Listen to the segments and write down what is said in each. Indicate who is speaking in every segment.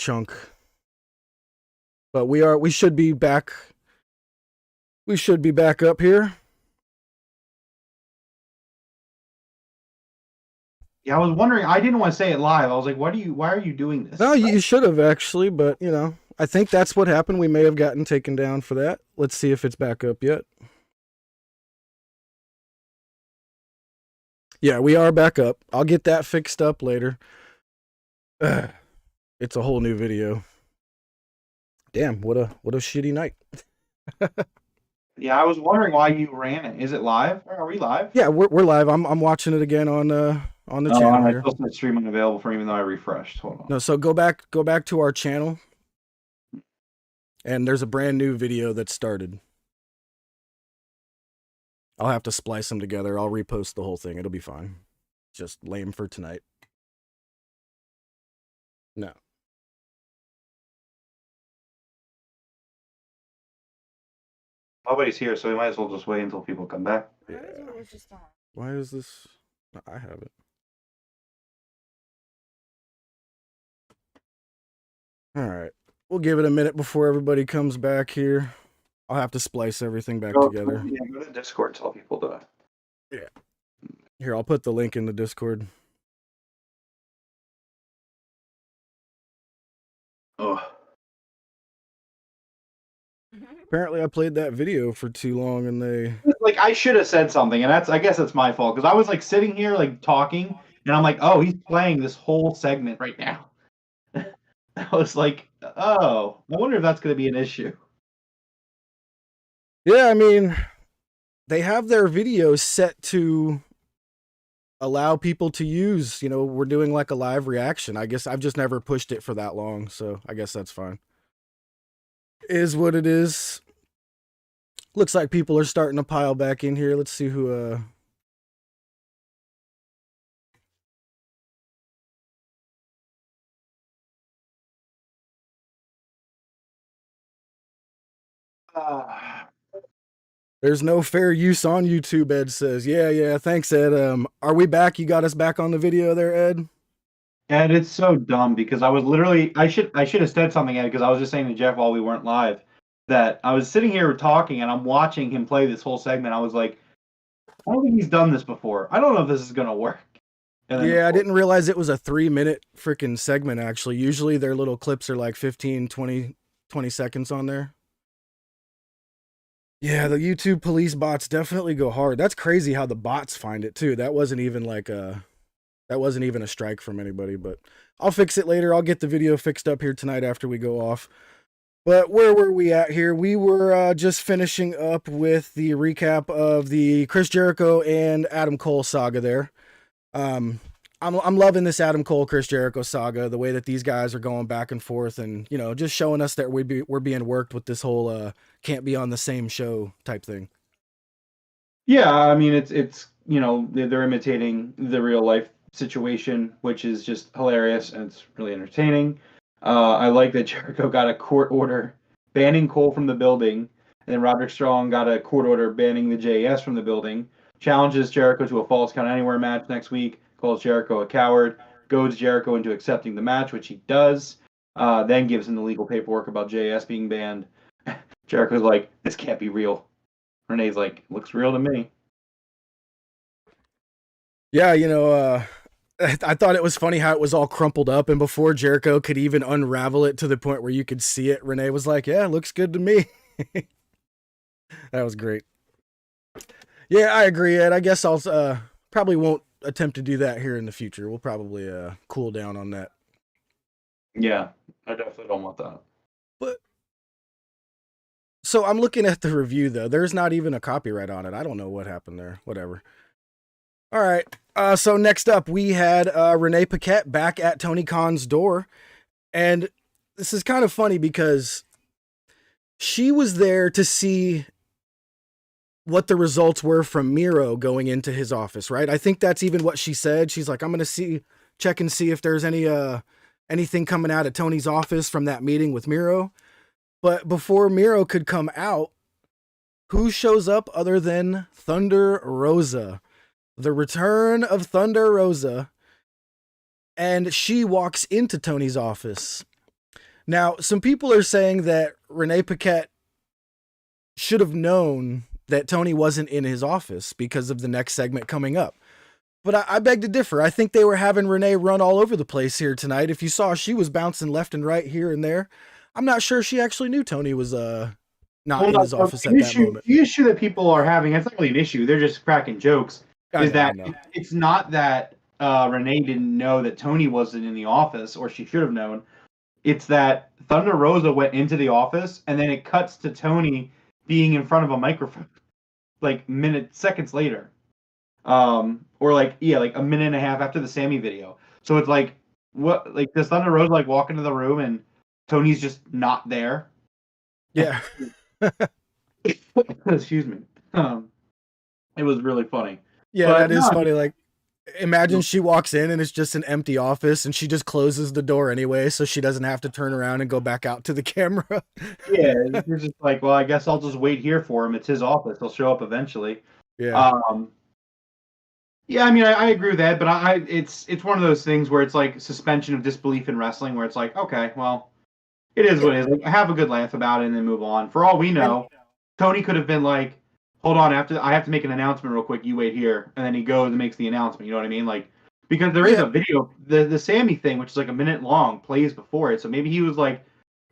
Speaker 1: chunk. But we should be back. We should be back up here.
Speaker 2: Yeah, I was wondering. I didn't want to say it live. I was like, why are you doing this?
Speaker 1: No, you should have actually, but you know, I think that's what happened. We may have gotten taken down for that. Let's see if it's back up yet. Yeah, we are back up. I'll get that fixed up later. It's a whole new video. Damn, what a shitty night.
Speaker 2: Yeah, I was wondering why you ran it. Is it live? Are we live?
Speaker 1: Yeah, we're live. I'm watching it again on the channel here.
Speaker 2: I still said stream unavailable for even though I refreshed. Hold on.
Speaker 1: No, so go back to our channel. And there's a brand new video that started. I'll have to splice them together. I'll repost the whole thing. It'll be fine. Just lame for tonight. No.
Speaker 2: Nobody's here, so we might as well just wait until people come back.
Speaker 1: Yeah. Why is this? I have it. All right. We'll give it a minute before everybody comes back here. I'll have to splice everything back together.
Speaker 2: Yeah, go to Discord, tell people to.
Speaker 1: Yeah. Here, I'll put the link in the Discord.
Speaker 2: Oh.
Speaker 1: Apparently I played that video for too long and they...
Speaker 2: Like, I should have said something, and I guess that's my fault, because I was, like, sitting here, like, talking, and I'm like, oh, he's playing this whole segment right now. I was like, oh, I wonder if that's going to be an issue.
Speaker 1: Yeah, I mean, they have their videos set to allow people to use, you know, we're doing like a live reaction. I guess I've just never pushed it for that long, so I guess that's fine. Is what it is. Looks like people are starting to pile back in here. Let's see who There's no fair use on YouTube, Ed says. Yeah, thanks, Ed. Are we back? You got us back on the video there, Ed?
Speaker 2: And it's so dumb because I was literally I should have said something, Ed, because I was just saying to Jeff while we weren't live that I was sitting here talking and I'm watching him play this whole segment. I was like, I don't think he's done this before. I don't know if this is gonna work.
Speaker 1: Yeah, I didn't realize it was a 3-minute freaking segment, actually. Usually their little clips are like 15, 20 seconds on there. Yeah, the YouTube police bots definitely go hard. That's crazy how the bots find it too. That wasn't even like a strike from anybody, but I'll fix it later. I'll get the video fixed up here tonight after we go off. But where were we at here? We were just finishing up with the recap of the Chris Jericho and Adam Cole saga there. I'm loving this Adam Cole Chris Jericho saga, the way that these guys are going back and forth and, you know, just showing us that we're being worked with this whole can't be on the same show type thing.
Speaker 2: Yeah, I mean it's you know, they're imitating the real life situation, which is just hilarious and it's really entertaining. I like that Jericho got a court order banning Cole from the building, and then Roderick Strong got a court order banning the JS from the building. Challenges Jericho to a Falls Count Anywhere match next week, calls Jericho a coward, goads Jericho into accepting the match, which he does, then gives him the legal paperwork about JS being banned. Jericho's like, this can't be real. Renee's like, looks real to me.
Speaker 1: Yeah, you know, I thought it was funny how it was all crumpled up, and before Jericho could even unravel it to the point where you could see it, Renee was like, yeah, looks good to me. That was great. Yeah, I agree, Ed. I guess I'll probably won't attempt to do that here in the future. We'll probably cool down on that.
Speaker 2: Yeah, I definitely don't want that.
Speaker 1: But so I'm looking at the review though. There's not even a copyright on it. I don't know what happened there. Whatever. All right. So next up, we had Renee Paquette back at Tony Khan's door. And this is kind of funny because she was there to see what the results were from Miro going into his office, right? I think that's even what she said. She's like, I'm going to check and see if there's anything coming out of Tony's office from that meeting with Miro. But before Miro could come out, who shows up other than Thunder Rosa? The return of Thunder Rosa, and she walks into Tony's office. Now, some people are saying that Renee Paquette should have known that Tony wasn't in his office because of the next segment coming up. But I beg to differ. I think they were having Renee run all over the place here tonight. If you saw, she was bouncing left and right here and there. I'm not sure she actually knew Tony was not
Speaker 2: Well,
Speaker 1: in
Speaker 2: no,
Speaker 1: his
Speaker 2: so
Speaker 1: office at that moment.
Speaker 2: the issue that people are having, it's not really an issue. They're just cracking jokes.
Speaker 1: I
Speaker 2: Is
Speaker 1: know, I
Speaker 2: that
Speaker 1: know.
Speaker 2: it's not that Renee didn't know that Tony wasn't in the office, or she should have known. It's that Thunder Rosa went into the office, and then it cuts to Tony being in front of a microphone, like seconds later, or like like a minute and a half after the Sammy video. So it's like, what? Like, does Thunder Rosa like walk into the room and Tony's just not there?
Speaker 1: Yeah.
Speaker 2: Excuse me. It was really funny.
Speaker 1: Yeah,
Speaker 2: But
Speaker 1: that is
Speaker 2: no,
Speaker 1: funny. Like, imagine she walks in and it's just an empty office and she just closes the door anyway, so she doesn't have to turn around and go back out to the camera.
Speaker 2: yeah, you're just like, well, I guess I'll just wait here for him. It's his office. He'll show up eventually.
Speaker 1: Yeah.
Speaker 2: Um, yeah, I mean, I agree with that, but it's one of those things where it's like suspension of disbelief in wrestling, where it's like, okay, well, it is what it is. Like, have a good laugh about it and then move on. For all we
Speaker 1: And
Speaker 2: know, Tony could have been like, hold on, I have to make an announcement real quick. You wait here, and then he goes and makes the announcement. You know what I mean? Like, because there is
Speaker 1: yeah,
Speaker 2: a video, the Sammy thing, which is like a minute long, plays before it. So maybe he was like,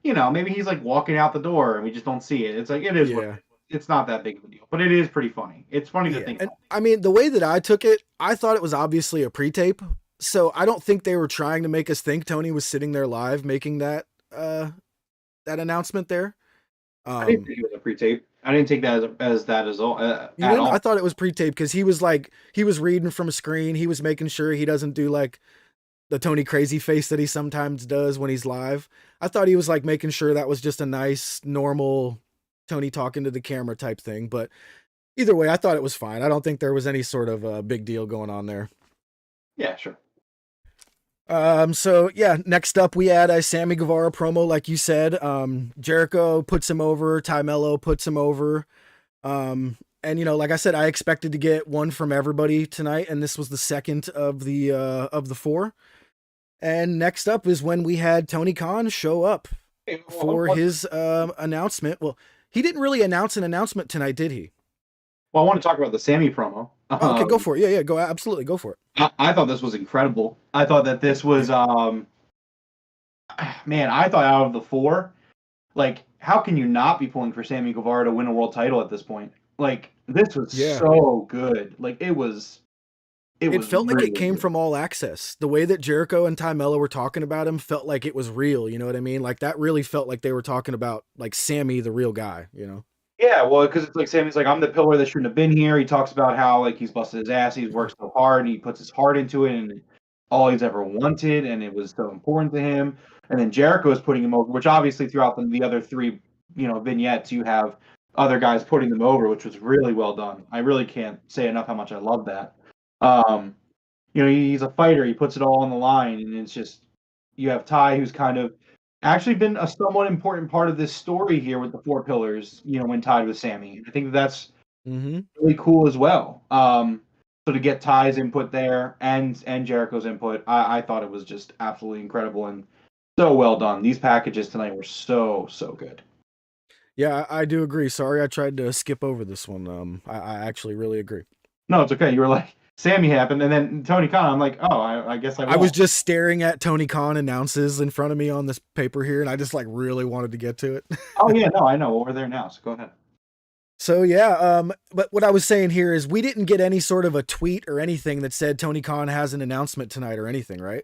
Speaker 2: maybe he's like walking out the door and we just don't see it. It's like it is what
Speaker 1: yeah.
Speaker 2: it's not that big of a deal, but it is pretty funny. It's funny to
Speaker 1: Yeah.
Speaker 2: think
Speaker 1: And
Speaker 2: about.
Speaker 1: I mean, the way that I took it, I thought it was obviously a pre-tape. So I don't think they were trying to make us think Tony was sitting there live making that announcement there.
Speaker 2: I didn't think it was a pre-tape. I didn't take that as that as all
Speaker 1: You
Speaker 2: at
Speaker 1: didn't?
Speaker 2: all.
Speaker 1: I thought it was pre-taped because he was reading from a screen. He was making sure he doesn't do like the Tony crazy face that he sometimes does when he's live. I thought he was like making sure that was just a nice, normal Tony talking to the camera type thing. But either way, I thought it was fine. I don't think there was any sort of big deal going on there.
Speaker 2: Yeah, sure.
Speaker 1: So yeah, next up we had a Sammy Guevara promo, like you said. Jericho puts him over, Ty Mello puts him over. And like I said, I expected to get one from everybody tonight, and this was the second of the four. And next up is when we had Tony Khan show up
Speaker 2: Okay,
Speaker 1: for his announcement. Well, he didn't really announce an announcement tonight, did he?
Speaker 2: well, I want to talk about the Sammy promo.
Speaker 1: Oh, okay, go for it. Yeah, go absolutely go for it.
Speaker 2: I thought this was incredible. I thought that this was man, I thought out of the four, like, how can you not be pulling for Sammy Guevara to win a world title at this point? Like, this was
Speaker 1: Yeah.
Speaker 2: so good. Like, it was
Speaker 1: Felt like
Speaker 2: really
Speaker 1: it came
Speaker 2: good.
Speaker 1: from All Access. The way that Jericho and Ty Mello were talking about him felt like it was real. You know what I mean? Like that really felt like they were talking about like Sammy, the real guy.
Speaker 2: Yeah, well, because it's like Sammy's like, I'm the pillar that shouldn't have been here. He talks about how like he's busted his ass, he's worked so hard, and he puts his heart into it, and all he's ever wanted, and it was so important to him. And then Jericho is putting him over, which obviously throughout the other three, vignettes, you have other guys putting them over, which was really well done. I really can't say enough how much I love that. Um, he's a fighter. He puts it all on the line, and it's just you have Ty, who's kind of actually been a somewhat important part of this story here with the four pillars. When tied with Sammy, I think that's
Speaker 1: Mm-hmm.
Speaker 2: really cool as well. So to get Ty's input there and Jericho's input, I thought it was just absolutely incredible and so well done. These packages tonight were so good.
Speaker 1: Yeah, I do agree. Sorry, I tried to skip over this one. I actually really agree.
Speaker 2: No, it's okay. You were like, Sammy happened, and then Tony Khan. I'm like, oh, I guess I won't.
Speaker 1: I was just staring at Tony Khan announces in front of me on this paper here, and I just like really wanted to get to it.
Speaker 2: Oh yeah, no, I know. Well, we're there now, so go ahead.
Speaker 1: So yeah, but what I was saying here is we didn't get any sort of a tweet or anything that said Tony Khan has an announcement tonight or anything, right?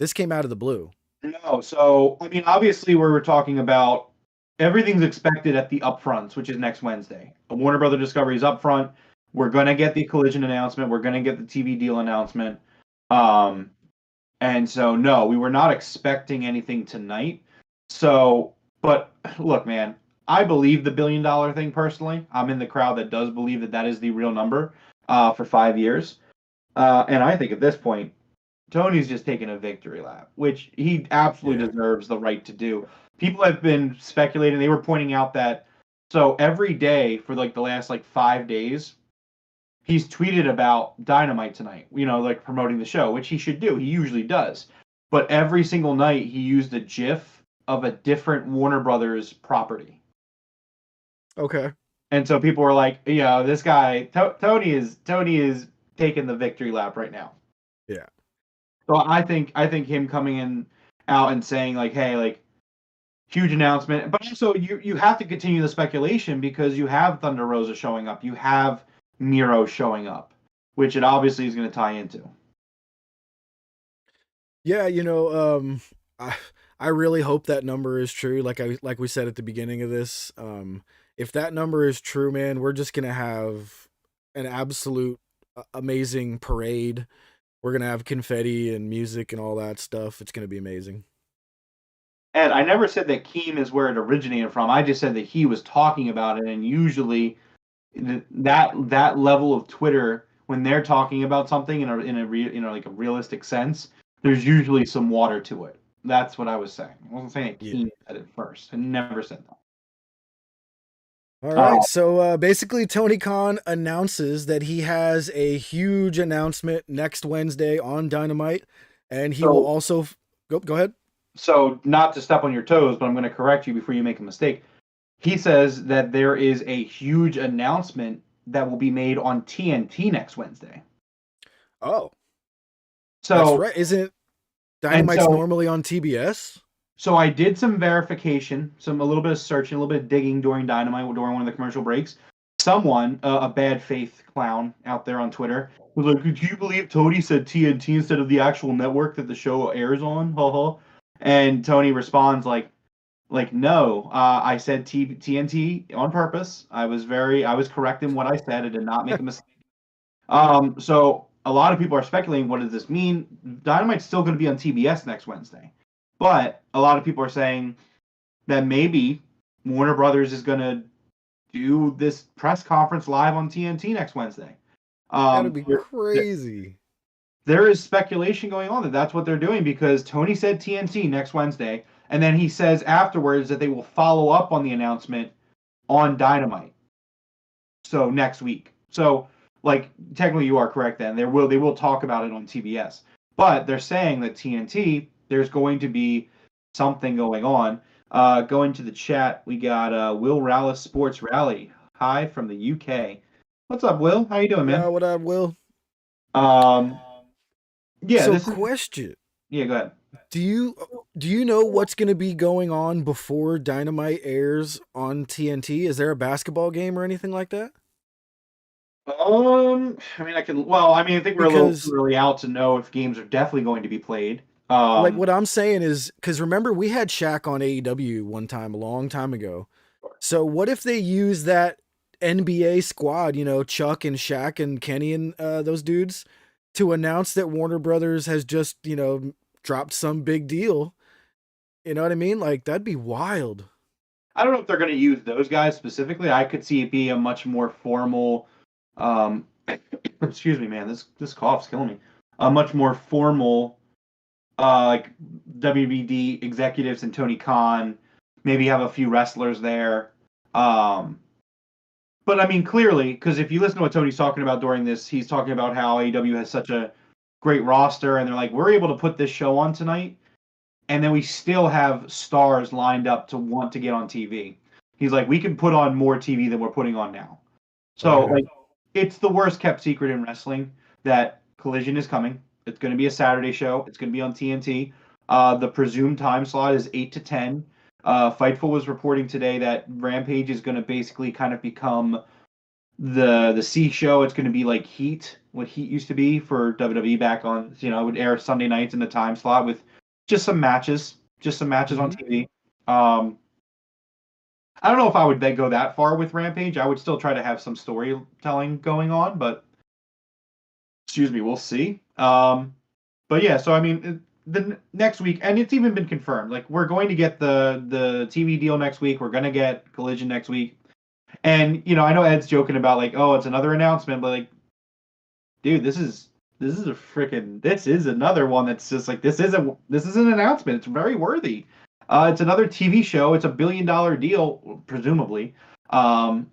Speaker 1: This came out of the blue.
Speaker 2: No, so I mean, obviously, we're talking about everything's expected at the upfronts, which is next Wednesday. Warner Brother Discovery's upfront. We're gonna get the Collision announcement. We're gonna get the TV deal announcement. And so no, we were not expecting anything tonight. So, but look, man, I believe the $1 billion thing personally. I'm in the crowd that does believe that that is the real number for 5 years. And I think at this point, Tony's just taking a victory lap, which he absolutely deserves the right to do. People have been speculating. They were pointing out that so every day for like the last like 5 days, he's tweeted about Dynamite tonight, like promoting the show, which he should do. He usually does. But every single night he used a GIF of a different Warner Brothers property.
Speaker 1: Okay.
Speaker 2: And so people were like, this guy Tony is taking the victory lap right now.
Speaker 1: Yeah.
Speaker 2: So I think him coming in out and saying like, hey, like huge announcement, but also you have to continue the speculation because you have Thunder Rosa showing up, you have Miro showing up, which it obviously is going to tie into.
Speaker 1: Yeah, I I really hope that number is true. Like we said at the beginning of this, if that number is true, man, we're just gonna have an absolute amazing parade. We're gonna have confetti and music and all that stuff. It's gonna be amazing.
Speaker 2: And I never said that Keem is where it originated from. I just said that he was talking about it, and usually that level of Twitter, when they're talking about something like a realistic sense, there's usually some water to it. That's what I was saying. I wasn't saying that
Speaker 1: Yeah.
Speaker 2: Keem said it first. I never said that.
Speaker 1: All right.
Speaker 2: Uh,
Speaker 1: So basically, Tony Khan announces that he has a huge announcement next Wednesday on Dynamite, and he will
Speaker 2: so
Speaker 1: also go ahead.
Speaker 2: so not to step on your toes, but I'm going to correct you before you make a mistake. He says that there is a huge announcement that will be made on TNT next Wednesday.
Speaker 1: Oh, that's
Speaker 2: So
Speaker 1: right. Isn't
Speaker 2: and
Speaker 1: Dynamite's
Speaker 2: so
Speaker 1: normally on TBS?
Speaker 2: So I did some verification, a little bit of searching, a little bit of digging during Dynamite, during one of the commercial breaks. Someone, a bad faith clown out there on Twitter, was like, "Could you believe Tony said TNT instead of the actual network that the show airs on?" Ha ha. And Tony responds like no, I said TNT on purpose. I was correct in what I said. I did not make a mistake. So a lot of people are speculating, what does this mean? Dynamite's still going to be on TBS next Wednesday, but a lot of people are saying that maybe Warner Brothers is going to do this press conference live on TNT next Wednesday.
Speaker 1: That'd be
Speaker 2: There,
Speaker 1: crazy.
Speaker 2: there is speculation going on that that's what they're doing because Tony said TNT next Wednesday, and then he says afterwards that they will follow up on the announcement on Dynamite. So next week. So like technically you are correct then. They will talk about it on TBS. But they're saying that TNT there's going to be something going on. Going to the chat, we got Will Rallis Sports Rally. Hi from the UK. What's up, Will? How you doing,
Speaker 1: Yeah,
Speaker 2: man?
Speaker 1: what I will.
Speaker 2: Um, yeah,
Speaker 1: So,
Speaker 2: this is
Speaker 1: question:
Speaker 2: yeah. Go ahead.
Speaker 1: Do you do you know what's going to be going on before Dynamite airs on TNT? Is there a basketball game or anything like that?
Speaker 2: I mean, I can. Well, I mean, I think we're a little too
Speaker 1: Because
Speaker 2: early out to know if games are definitely going to be played.
Speaker 1: like what I'm saying is, because remember we had Shaq on AEW one time a long time ago. So what if they use that NBA squad, Chuck and Shaq and Kenny and those dudes, to announce that Warner Brothers has just dropped some big deal? You know what I mean? Like that'd be wild.
Speaker 2: I don't know if they're going to use those guys specifically. I could see it be a much more formal. Excuse me, man. This cough's killing me. A much more formal, like WBD executives and Tony Khan. Maybe have a few wrestlers there. But I mean, clearly, because if you listen to what Tony's talking about during this, he's talking about how AEW has such a great roster, and they're like, we're able to put this show on tonight and then we still have stars lined up to want to get on TV. He's like, we can put on more TV than we're putting on now. So
Speaker 1: Okay.
Speaker 2: like, it's the worst kept secret in wrestling that Collision is coming. It's going to be a Saturday show. It's going to be on TNT. The presumed time slot is 8 to 10. Fightful was reporting today that Rampage is going to basically kind of become the C show. It's going to be like Heat, what Heat used to be for WWE back on. It would air Sunday nights in the time slot with just some matches on
Speaker 1: Hmm.
Speaker 2: TV. Um, I don't know if I would then go that far with Rampage. I would still try to have some storytelling going on, but excuse me, we'll see. But yeah, so I mean, the next week, and it's even been confirmed. Like we're going to get the TV deal next week. We're gonna get Collision next week, and I know Ed's joking about like, oh, it's another announcement, but like, dude, this is another one that's just like this is an announcement. It's very worthy. It's another TV show. It's $1 billion deal, presumably. Um,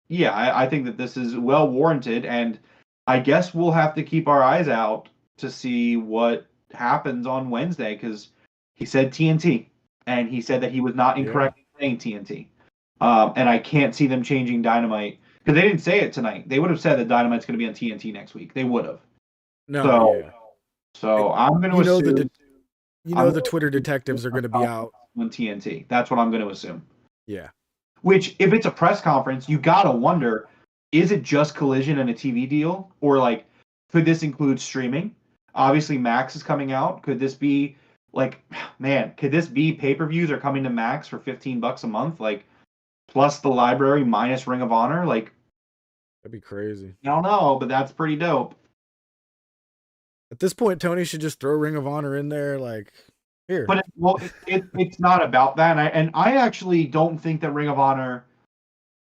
Speaker 2: yeah, I think that this is well warranted, and I guess we'll have to keep our eyes out to see what happens on Wednesday because he said TNT. and he said that he was not
Speaker 1: Yeah.
Speaker 2: incorrect in saying TNT. And I can't see them changing Dynamite because they didn't say it tonight. They would have said that Dynamite's going to be on TNT next week. They would have.
Speaker 1: No,
Speaker 2: So,
Speaker 1: yeah.
Speaker 2: so I'm going to
Speaker 1: You know
Speaker 2: assume
Speaker 1: the Twitter detectives are going to be out.
Speaker 2: on TNT. That's what I'm going to assume.
Speaker 1: Yeah.
Speaker 2: Which, if it's a press conference, you gotta wonder: is it just Collision and a TV deal, or like, could this include streaming? Obviously, Max is coming out. Could this be like, man? Could this be pay-per-views are coming to Max for $15 a month, like plus the library minus Ring of Honor? Like,
Speaker 1: That'd be crazy.
Speaker 2: I don't know, but that's pretty dope.
Speaker 1: At this point, Tony should just throw Ring of Honor in there. Like, here.
Speaker 2: But it's not about that, and I actually don't think that Ring of Honor.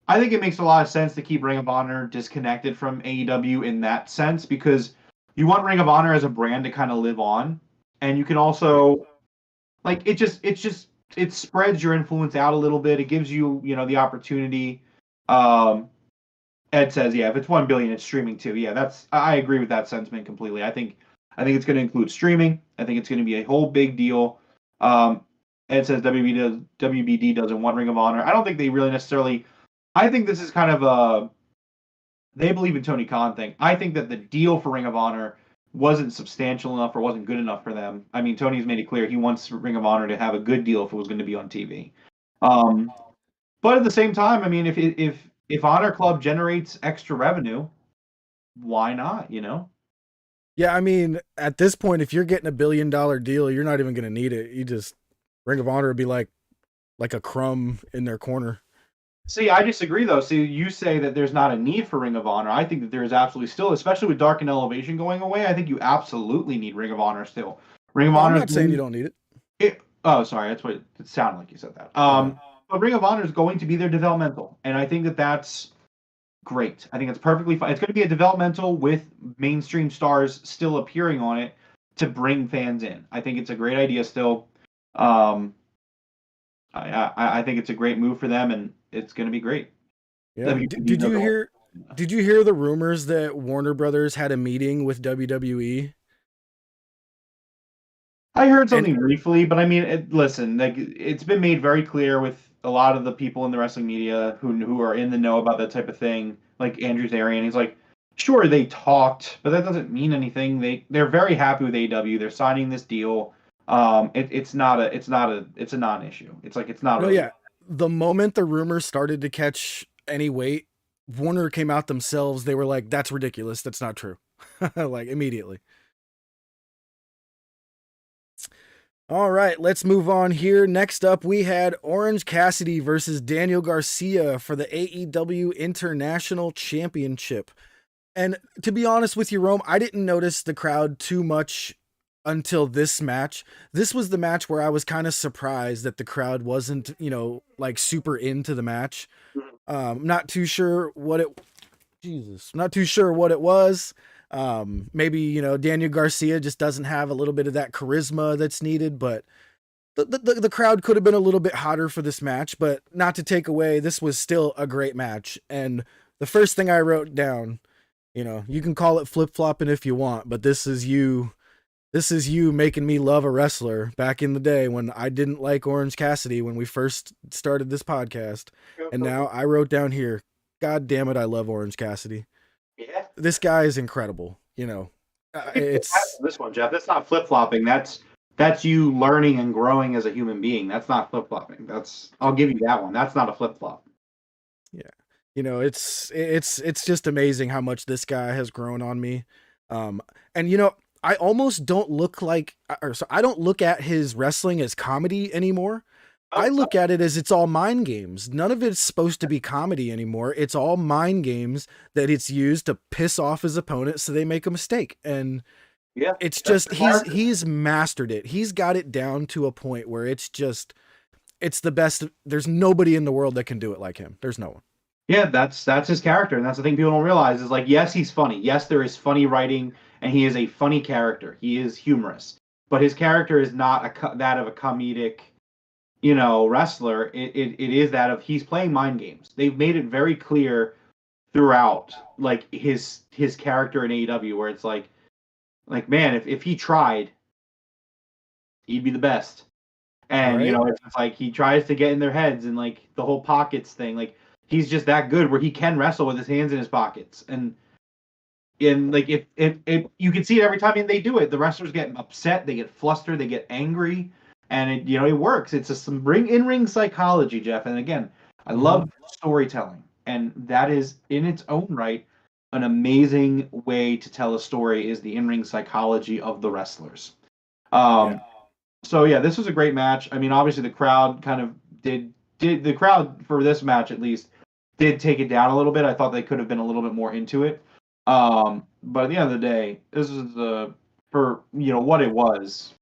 Speaker 2: I think it makes a lot of sense to keep Ring of Honor disconnected from AEW in that sense because you want Ring of Honor as a brand to kind of live on, and you can also like it spreads your influence out a little bit. It gives you the opportunity. Ed says, yeah, if it's 1 billion, it's streaming too. Yeah, I agree with that sentiment completely. I think it's going to include streaming. I think it's going to be a whole big deal. Ed says WBD doesn't want Ring of Honor. I don't think they really necessarily. I think this is kind of a they believe in Tony Khan thing. I think that the deal for Ring of Honor wasn't substantial enough or wasn't good enough for them. I mean, Tony's made it clear he wants Ring of Honor to have a good deal if it was going to be on TV. But at the same time, I mean, if Honor Club generates extra revenue, why not?
Speaker 1: Yeah, I mean, at this point, if you're getting $1 billion deal, you're not even going to need it. You just Ring of Honor would be like a crumb in their corner.
Speaker 2: See, I disagree though. See, you say that there's not a need for Ring of Honor. I think that there is absolutely still, especially with Dark and Elevation going away. I think you absolutely need Ring of Honor still. Ring of Honor.
Speaker 1: I'm not saying you don't need
Speaker 2: it. Oh, sorry, that's what it sounded like you said that. But Ring of Honor is going to be their developmental, and I think that that's great. I think it's perfectly fine. It's going to be a developmental with mainstream stars still appearing on it to bring fans in. I think it's a great idea still. I think it's a great move for them, and it's going to be great.
Speaker 1: Yeah. Did you hear? Did you hear the rumors that Warner Brothers had a meeting with WWE?
Speaker 2: I heard something briefly, but I mean, listen, like it's been made very clear with a lot of the people in the wrestling media who are in the know about that type of thing, like Andrew Zarian. He's like, sure, they talked, but that doesn't mean anything. They're very happy with AEW. They're signing this deal. It's a non-issue. It's like it's not.
Speaker 1: No, yeah. The moment the rumors started to catch any weight, Warner came out themselves. They were like, "That's ridiculous. That's not true." Like immediately. All right, let's move on here. Next up, we had Orange Cassidy versus Daniel Garcia for the AEW International Championship. And to be honest with you, Rome, I didn't notice the crowd too much until this match. This was the match where I was kind of surprised that the crowd wasn't, like super into the match. Not too sure what it was. Maybe, Daniel Garcia just doesn't have a little bit of that charisma that's needed, but the crowd could have been a little bit hotter for this match, but not to take away, this was still a great match. And the first thing I wrote down, you can call it flip-flopping if you want, but this is you making me love a wrestler back in the day when I didn't like Orange Cassidy when we first started this podcast. And now I wrote down here, God damn it, I love Orange Cassidy.
Speaker 2: Yeah.
Speaker 1: This guy is incredible. It's
Speaker 2: this one, Jeff. That's not flip-flopping. That's you learning and growing as a human being. That's not flip-flopping. I'll give you that one. That's not a flip-flop.
Speaker 1: Yeah. It's just amazing how much this guy has grown on me. And I almost don't look I don't look at his wrestling as comedy anymore. I look at it as it's all mind games. None of it's supposed to be comedy anymore. It's all mind games that it's used to piss off his opponent so they make a mistake. And
Speaker 2: yeah,
Speaker 1: it's just he's mastered it. He's got it down to a point where it's the best. There's nobody in the world that can do it like him. There's no one.
Speaker 2: Yeah, that's his character, and that's the thing people don't realize is like, yes, he's funny. Yes, there is funny writing, and he is a funny character. He is humorous, but his character is not that of a comedic, wrestler. It is that of he's playing mind games. They've made it very clear throughout, like his character in AEW, where it's like man, if he tried, he'd be the best. And
Speaker 1: Right?
Speaker 2: it's like he tries to get in their heads and like the whole pockets thing. Like he's just that good where he can wrestle with his hands in his pockets. And like if you can see it every time they do it, the wrestlers get upset, they get flustered, they get angry, and it works. It's just some in-ring psychology, Jeff. And again, I
Speaker 1: Mm-hmm.
Speaker 2: love storytelling, and that is in its own right an amazing way to tell a story is the in-ring psychology of the wrestlers.
Speaker 1: Yeah.
Speaker 2: So yeah, this was a great match. I mean, obviously the crowd kind of did the crowd for this match at least did take it down a little bit. I thought they could have been a little bit more into it. But at the end of the day, this is for what it was,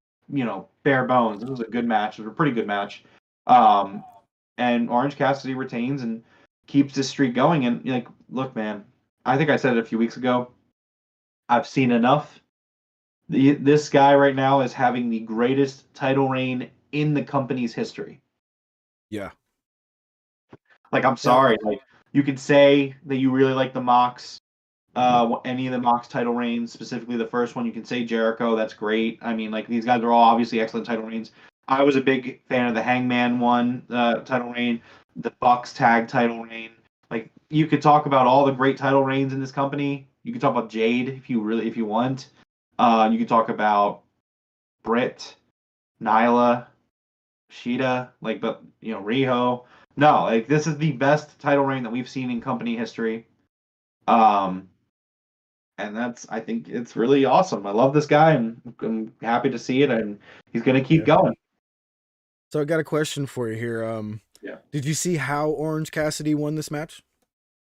Speaker 2: bare bones. This was a good match. It was a pretty good match. Um, and Orange Cassidy retains and keeps this streak going. And like, look, man, I think I said it a few weeks ago. I've seen enough. This guy right now is having the greatest title reign in the company's history.
Speaker 1: Yeah.
Speaker 2: Like, I'm
Speaker 1: Yeah.
Speaker 2: sorry, like you could say that you really like the Mox, any of the Mox title reigns, specifically the first one. You can say Jericho, that's great. I mean, like these guys are all obviously excellent title reigns. I was a big fan of the Hangman one title reign, the Bucks tag title reign. Like you could talk about all the great title reigns in this company. You could talk about Jade if you want. You could talk about Britt, Nyla, Sheeta, but Riho. No, like this is the best title reign that we've seen in company history. Um, and I think it's really awesome. I love this guy, and I'm happy to see it, and he's gonna keep
Speaker 1: Yeah.
Speaker 2: going.
Speaker 1: So I got a question for you here.
Speaker 2: Yeah.
Speaker 1: Did you see how Orange Cassidy won this match?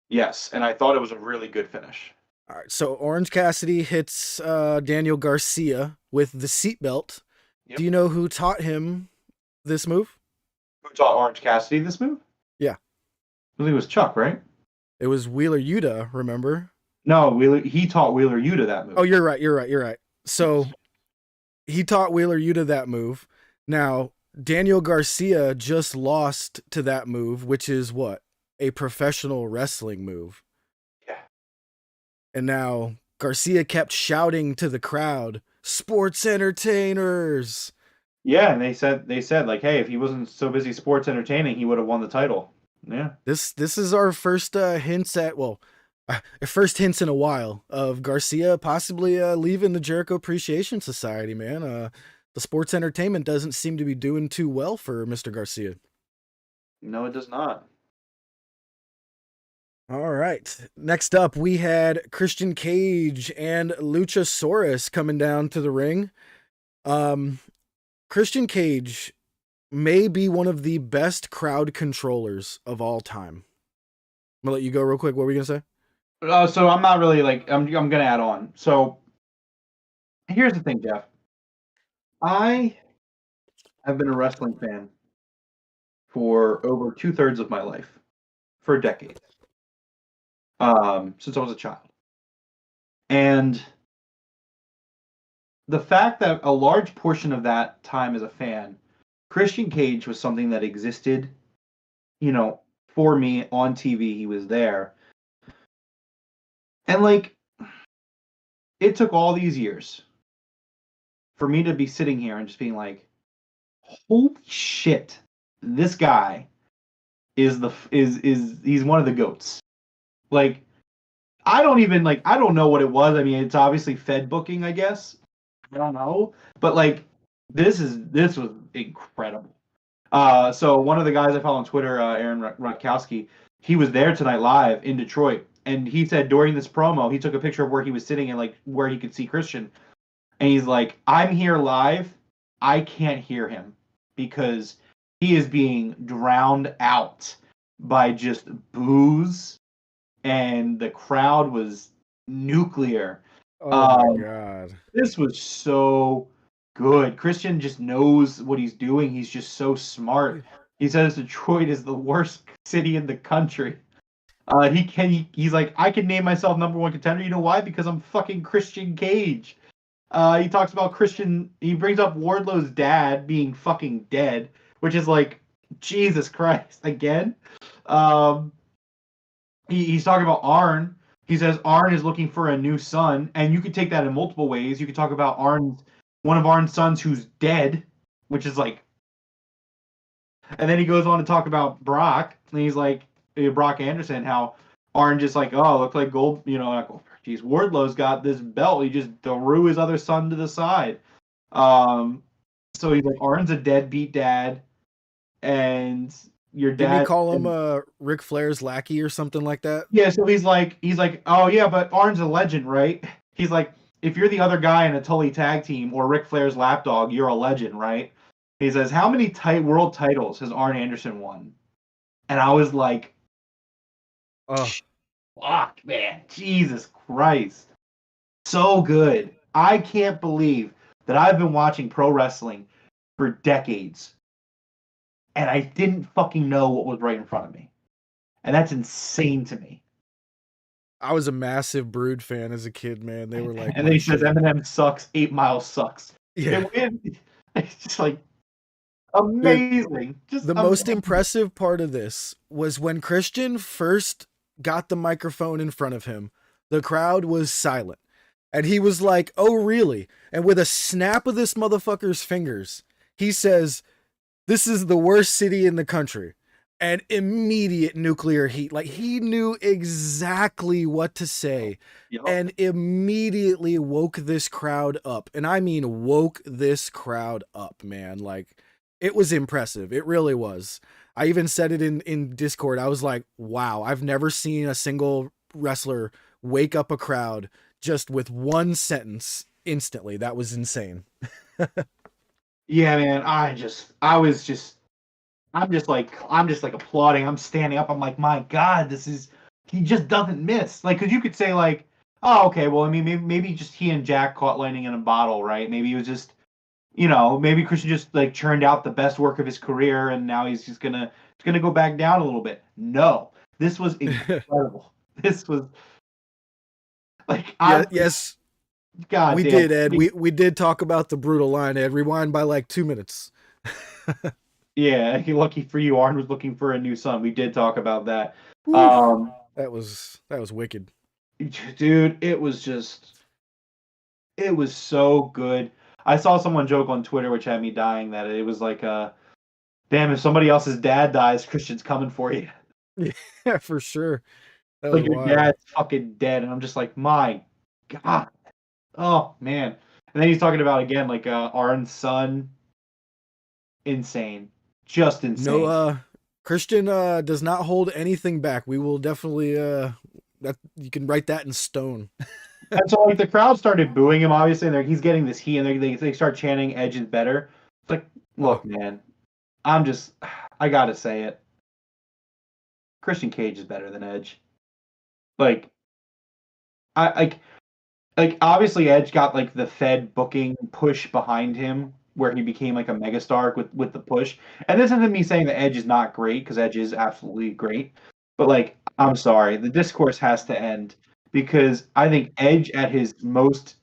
Speaker 2: Yes, and I thought it was a really good finish.
Speaker 1: All right. So Orange Cassidy hits Daniel Garcia with the seatbelt.
Speaker 2: Yep.
Speaker 1: Do you know who taught him this move?
Speaker 2: Who taught Orange Cassidy this move?
Speaker 1: Yeah.
Speaker 2: I believe it was Chuck, right?
Speaker 1: It was Wheeler Yuta, remember?
Speaker 2: No, he taught Wheeler Yuta that move.
Speaker 1: Oh, you're right. So he taught Wheeler Yuta that move. Now, Daniel Garcia just lost to that move, which is what? A professional wrestling move.
Speaker 2: Yeah.
Speaker 1: And now Garcia kept shouting to the crowd, "Sports entertainers!"
Speaker 2: Yeah, and they said like, hey, if he wasn't so busy sports entertaining, he would have won the title. Yeah.
Speaker 1: This is our first hints at first hints in a while of Garcia possibly leaving the Jericho Appreciation Society. Man, the sports entertainment doesn't seem to be doing too well for Mr. Garcia.
Speaker 2: No, it does not.
Speaker 1: All right. Next up, we had Christian Cage and Luchasaurus coming down to the ring. Christian Cage may be one of the best crowd controllers of all time. I'm gonna let you go real quick. What were we gonna say?
Speaker 2: So I'm not really I'm gonna add on. So here's the thing, Jeff. I have been a wrestling fan for over 2/3 of my life, for decades, since I was a child, and the fact that a large portion of that time as a fan, Christian Cage was something that existed, for me on TV. He was there, and it took all these years for me to be sitting here and just being like, holy shit, this guy is he's one of the goats. Like I don't know what it was. I mean, it's obviously Fed booking, I guess. I don't know, but this was incredible. So one of the guys I follow on Twitter, Aaron Rutkowski, he was there tonight live in Detroit, and he said during this promo, he took a picture of where he was sitting and where he could see Christian, and he's like, "I'm here live. I can't hear him because he is being drowned out by just boos, and the crowd was nuclear."
Speaker 1: Oh my god.
Speaker 2: This was so good. Christian just knows what he's doing. He's just so smart. He says Detroit is the worst city in the country. He's like, I can name myself number one contender. You know why? Because I'm fucking Christian Cage. He talks about he brings up Wardlow's dad being fucking dead, which is like, Jesus Christ, again. He's talking about Arn. He says Arn is looking for a new son, and you could take that in multiple ways. You could talk about one of Arn's sons who's dead, which is like And then he goes on to talk about Brock, and he's like, Brock Anderson, how Orange is like, oh, look like Gold, like, oh, geez, Wardlow's got this belt. He just threw his other son to the side. So he's like, Orange's a deadbeat dad, and your
Speaker 1: Didn't he
Speaker 2: dad.
Speaker 1: call him Ric Flair's lackey or something like that?
Speaker 2: Yeah, so he's like, oh yeah, but Orange's a legend, right? He's like, if you're the other guy in a Tully tag team or Ric Flair's lapdog, you're a legend, right? He says, how many world titles has Arn Anderson won? And I was like,
Speaker 1: Oh,
Speaker 2: fuck, man, Jesus Christ, so good. I can't believe that I've been watching pro wrestling for decades, and I didn't fucking know what was right in front of me, and that's insane to me.
Speaker 1: I was a massive Brood fan as a kid, man. They were like
Speaker 2: And then
Speaker 1: my
Speaker 2: he says
Speaker 1: shit.
Speaker 2: Eminem sucks, 8 Mile sucks.
Speaker 1: Yeah.
Speaker 2: It's just like
Speaker 1: Dude,
Speaker 2: amazing. Just
Speaker 1: the most impressive part of this was when Christian first got the microphone in front of him, the crowd was silent. And he was like, "Oh, really?" And with a snap of this motherfucker's fingers, he says, "This is the worst city in the country." And immediate nuclear heat. Like, he knew exactly what to say and immediately woke this crowd up. And I mean, woke this crowd up, man. Like, it was impressive. It really was. I even said it in Discord. I was like, wow, I've never seen a single wrestler wake up a crowd just with one sentence instantly. That was insane.
Speaker 2: Yeah, man. I'm just like applauding. I'm standing up. I'm like, my God, he just doesn't miss. Like, because you could say like, oh, okay, well, I mean, maybe just he and Jack caught lightning in a bottle, right? Maybe it was just, maybe Christian just like churned out the best work of his career, and now he's gonna go back down a little bit. No, this was incredible. This was like,
Speaker 1: Yeah, yes,
Speaker 2: God
Speaker 1: we
Speaker 2: damn.
Speaker 1: did, Ed. We did talk about the brutal line, Ed. Rewind by like 2 minutes.
Speaker 2: Yeah, lucky for you, Arn was looking for a new son. We did talk about that.
Speaker 1: Whew. That was wicked.
Speaker 2: Dude, it was so good. I saw someone joke on Twitter, which had me dying, that it was like, damn, if somebody else's dad dies, Christian's coming for you.
Speaker 1: Yeah, for sure. That was
Speaker 2: Like, your
Speaker 1: wild.
Speaker 2: dad's fucking dead. And I'm just like, my God. Oh, man. And then he's talking about, again, like, Arn's son. Insane. Just
Speaker 1: No,
Speaker 2: insane.
Speaker 1: Christian does not hold anything back. We will definitely that you can write that in stone.
Speaker 2: And so, like, the crowd started booing him, obviously, and he's getting this heat, and they start chanting Edge is better. It's like,
Speaker 1: Oh,
Speaker 2: look, man, I gotta say it. Christian Cage is better than Edge. Like, I like obviously Edge got like the Fed booking push behind him where he became like a megastar with the push. And this isn't me saying that Edge is not great, because Edge is absolutely great. But like, I'm sorry, the discourse has to end, because I think Edge at his most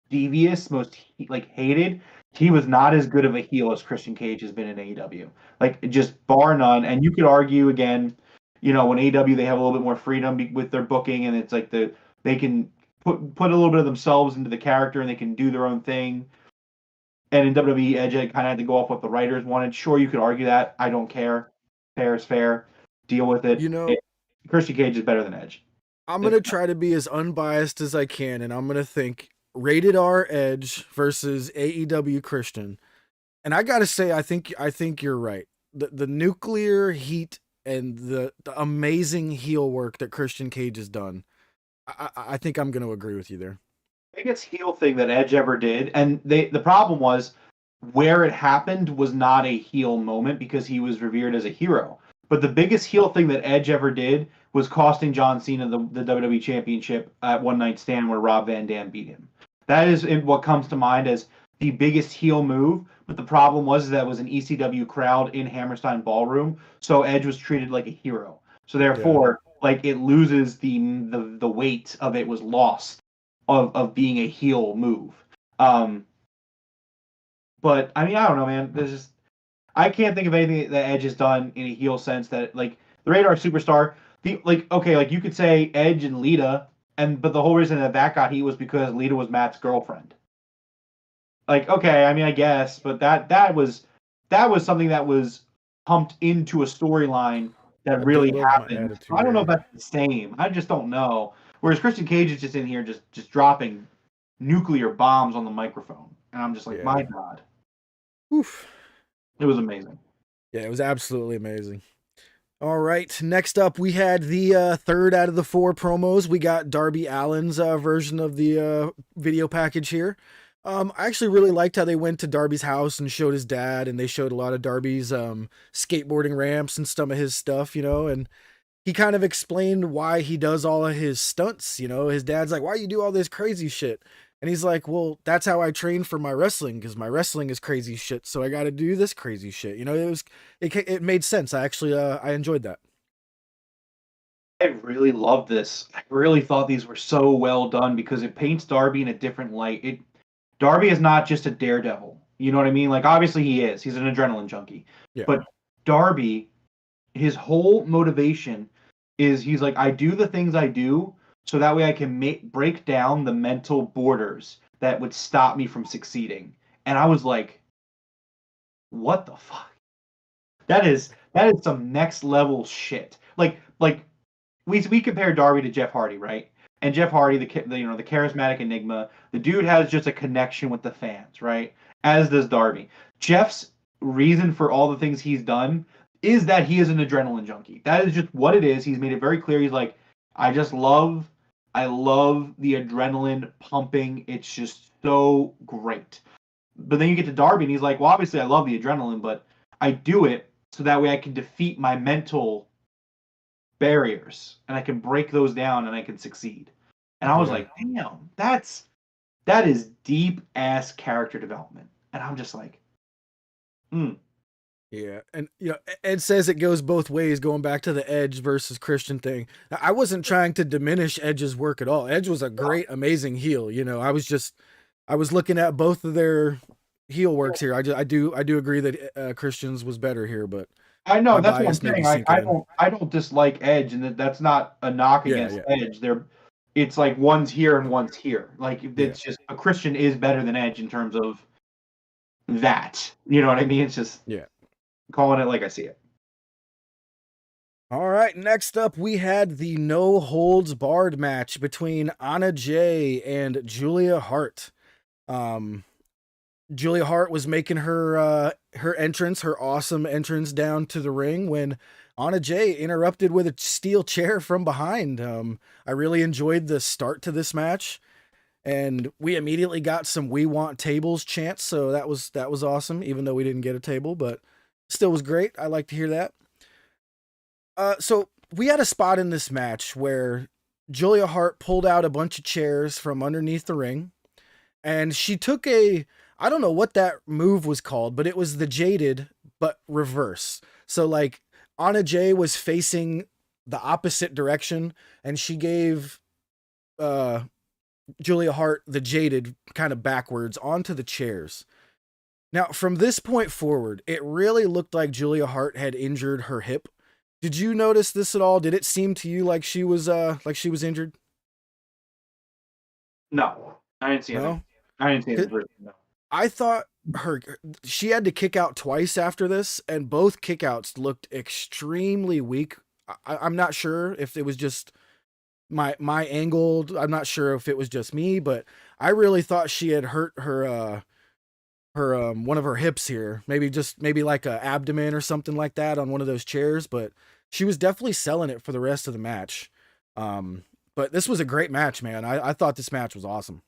Speaker 2: devious, most like hated, he was not as good of a heel as Christian Cage has been in AEW. Like, just bar none. And you could argue again, when AEW, they have a little bit more freedom with their booking, and it's like they can put a little bit of themselves into the character, and they can do their own thing. And in WWE, Edge kind of had to go off what the writers wanted. Sure, you could argue that. I don't care. Fair is fair. Deal with
Speaker 1: you
Speaker 2: it.
Speaker 1: know,
Speaker 2: Christian Cage is better than Edge.
Speaker 1: I'm gonna try to be as unbiased as I can, and I'm gonna think rated R Edge versus AEW Christian. And I gotta say, I think you're right. The nuclear heat and the amazing heel work that Christian Cage has done. I think I'm gonna agree with you there.
Speaker 2: Biggest heel thing that Edge ever did, and the problem was where it happened was not a heel moment, because he was revered as a hero. But the biggest heel thing that Edge ever did was costing John Cena the WWE Championship at One Night Stand, where Rob Van Dam beat him. That is what comes to mind as the biggest heel move. But the problem was that it was an ECW crowd in Hammerstein Ballroom, so Edge was treated like a hero. So
Speaker 1: Yeah.
Speaker 2: therefore, like, it loses the weight of it was lost of being a heel move. But I mean, I don't know, man. I can't think of anything that Edge has done in a heel sense that, like, the Radar Superstar. Okay, like, you could say Edge and Lita, but the whole reason that got heat was because Lita was Matt's girlfriend. Like, okay, I mean, I guess, but that was something that was pumped into a storyline that
Speaker 1: I do
Speaker 2: really
Speaker 1: love my
Speaker 2: happened.
Speaker 1: attitude
Speaker 2: I don't know if
Speaker 1: era.
Speaker 2: that's the same. I just don't know. Whereas Christian Cage is just in here just dropping nuclear bombs on the microphone. And I'm just like,
Speaker 1: Yeah.
Speaker 2: my God.
Speaker 1: Oof.
Speaker 2: It was amazing.
Speaker 1: Yeah, it was absolutely amazing. All right. Next up, we had the third out of the 4 promos. We got Darby Allin's version of the video package here. I actually really liked how they went to Darby's house and showed his dad, and they showed a lot of Darby's skateboarding ramps and some of his stuff, and he kind of explained why he does all of his stunts. His dad's like, why you do all this crazy shit? And he's like, well, that's how I train for my wrestling, because my wrestling is crazy shit. So I got to do this crazy shit. It made sense. I actually, I enjoyed that.
Speaker 2: I really love this. I really thought these were so well done because it paints Darby in a different light. Darby is not just a daredevil. You know what I mean? Like obviously he is. He's an adrenaline junkie.
Speaker 1: Yeah.
Speaker 2: But Darby, his whole motivation is he's like, I do the things I do so that way I can break down the mental borders that would stop me from succeeding. And I was like, what the fuck? That is some next level shit. Like we compare Darby to Jeff Hardy, right? And Jeff Hardy, the charismatic enigma, the dude has just a connection with the fans, right? As does Darby. Jeff's reason for all the things he's done is that he is an adrenaline junkie. That is just what it is. He's made it very clear. He's like, I love the adrenaline pumping. It's just so great. But then you get to Darby, and he's like, well, obviously I love the adrenaline, but I do it so that way I can defeat my mental barriers and I can break those down and I can succeed. And I was
Speaker 1: Yeah.
Speaker 2: like, damn, that is deep ass character development. And I'm just like,
Speaker 1: Yeah, and Ed says it goes both ways, going back to the Edge versus Christian thing. I wasn't trying to diminish Edge's work at all. Edge was a great, amazing heel. I was looking at both of their heel works here. I do agree that Christian's was better here, but
Speaker 2: I know
Speaker 1: my
Speaker 2: that's what I'm
Speaker 1: bias may be
Speaker 2: saying.
Speaker 1: sinking in.
Speaker 2: I don't dislike Edge, and that's not a knock
Speaker 1: Yeah,
Speaker 2: against
Speaker 1: yeah,
Speaker 2: Edge. It's like one's here and one's here. Like
Speaker 1: yeah,
Speaker 2: it's just a Christian is better than Edge in terms of that. You know what I mean? It's just
Speaker 1: yeah.
Speaker 2: calling it like I see it.
Speaker 1: All right, next up we had the no holds barred match between Anna Jay and Julia Hart. Um, Julia Hart was making her entrance, her awesome entrance down to the ring when Anna Jay interrupted with a steel chair from behind. I really enjoyed the start to this match, and we immediately got some "We Want Tables" chants, so that was awesome. Even though we didn't get a table, but still was great. I like to hear that. So we had a spot in this match where Julia Hart pulled out a bunch of chairs from underneath the ring, and she took I don't know what that move was called, but it was the jaded but reverse. So like Anna Jay was facing the opposite direction, and she gave uh Julia Hart the jaded kind of backwards onto the chairs. Now, from this point forward, it really looked like Julia Hart had injured her hip. Did you notice this at all? Did it seem to you like she was injured?
Speaker 2: No, I didn't see anything.
Speaker 1: No?
Speaker 2: I didn't see anything. No.
Speaker 1: I thought she had to kick out twice after this, and both kickouts looked extremely weak. I'm not sure if it was just my angle. I'm not sure if it was just me, but I really thought she had hurt her one of her hips here. Maybe like a abdomen or something like that on one of those chairs, but she was definitely selling it for the rest of the match. But this was a great match, man. I thought this match was awesome.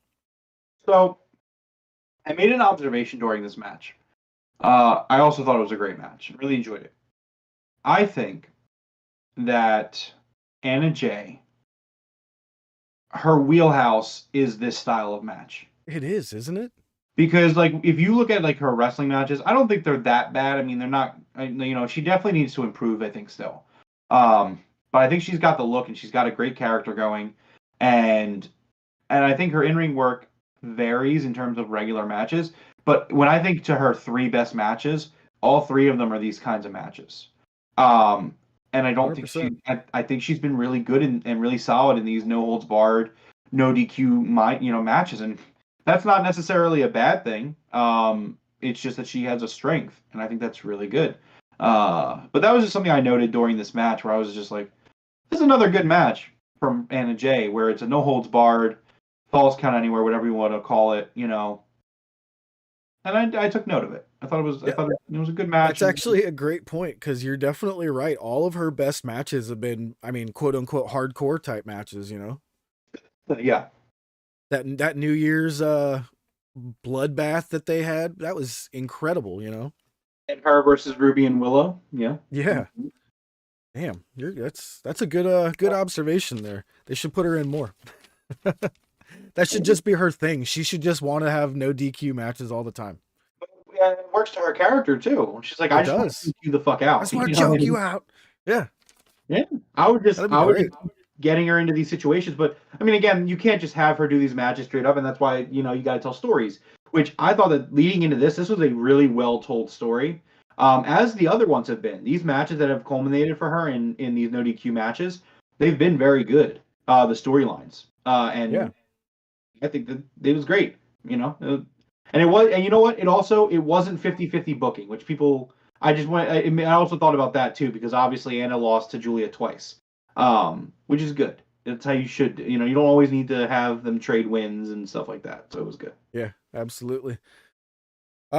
Speaker 2: So I made an observation during this match. I also thought it was a great match. Really enjoyed it. I think that Anna Jay, her wheelhouse is this style of match.
Speaker 1: It is, isn't it?
Speaker 2: Because like if you look at like her wrestling matches, I don't think they're that bad. I mean, they're not. She definitely needs to improve. I think still, but I think she's got the look and she's got a great character going, and I think her in-ring work varies in terms of regular matches. But when I think to her 3 best matches, all 3 of them are these kinds of matches. And I don't think
Speaker 1: 100%.
Speaker 2: I think she's been really good and really solid in these no holds barred, no DQ matches, and that's not necessarily a bad thing. It's just that she has a strength, and I think that's really good. But that was just something I noted during this match where I was just like, this is another good match from Anna Jay, where it's a no holds barred, falls count anywhere, whatever you want to call it, And I took note of it. I thought it was a good match.
Speaker 1: That's actually a great point because you're definitely right. All of her best matches have been, I mean, quote unquote, hardcore type matches.
Speaker 2: Yeah.
Speaker 1: That New Year's bloodbath that they had, that was incredible.
Speaker 2: And her versus Ruby and Willow. Yeah.
Speaker 1: Yeah. Damn, that's a good observation there. They should put her in more. That should just be her thing. She should just want to have no DQ matches all the time.
Speaker 2: Yeah, it works to her character too. She's like, I just want to beat you the fuck out.
Speaker 1: I just want to choke you out. Yeah.
Speaker 2: Yeah. I would just getting her into these situations. But I mean, again, you can't just have her do these matches straight up, and that's why you got to tell stories. Which I thought that leading into this was a really well told story, as the other ones have been. These matches that have culminated for her in these no DQ matches, they've been very good. The storylines, and yeah. I think that it was great. And it was, and you know what? It wasn't 50-50 booking, which people. I also thought about that too, because obviously Anna lost to Julia twice, which is good. That's how you should. You don't always need to have them trade wins and stuff like that. So it was good.
Speaker 1: Yeah, absolutely.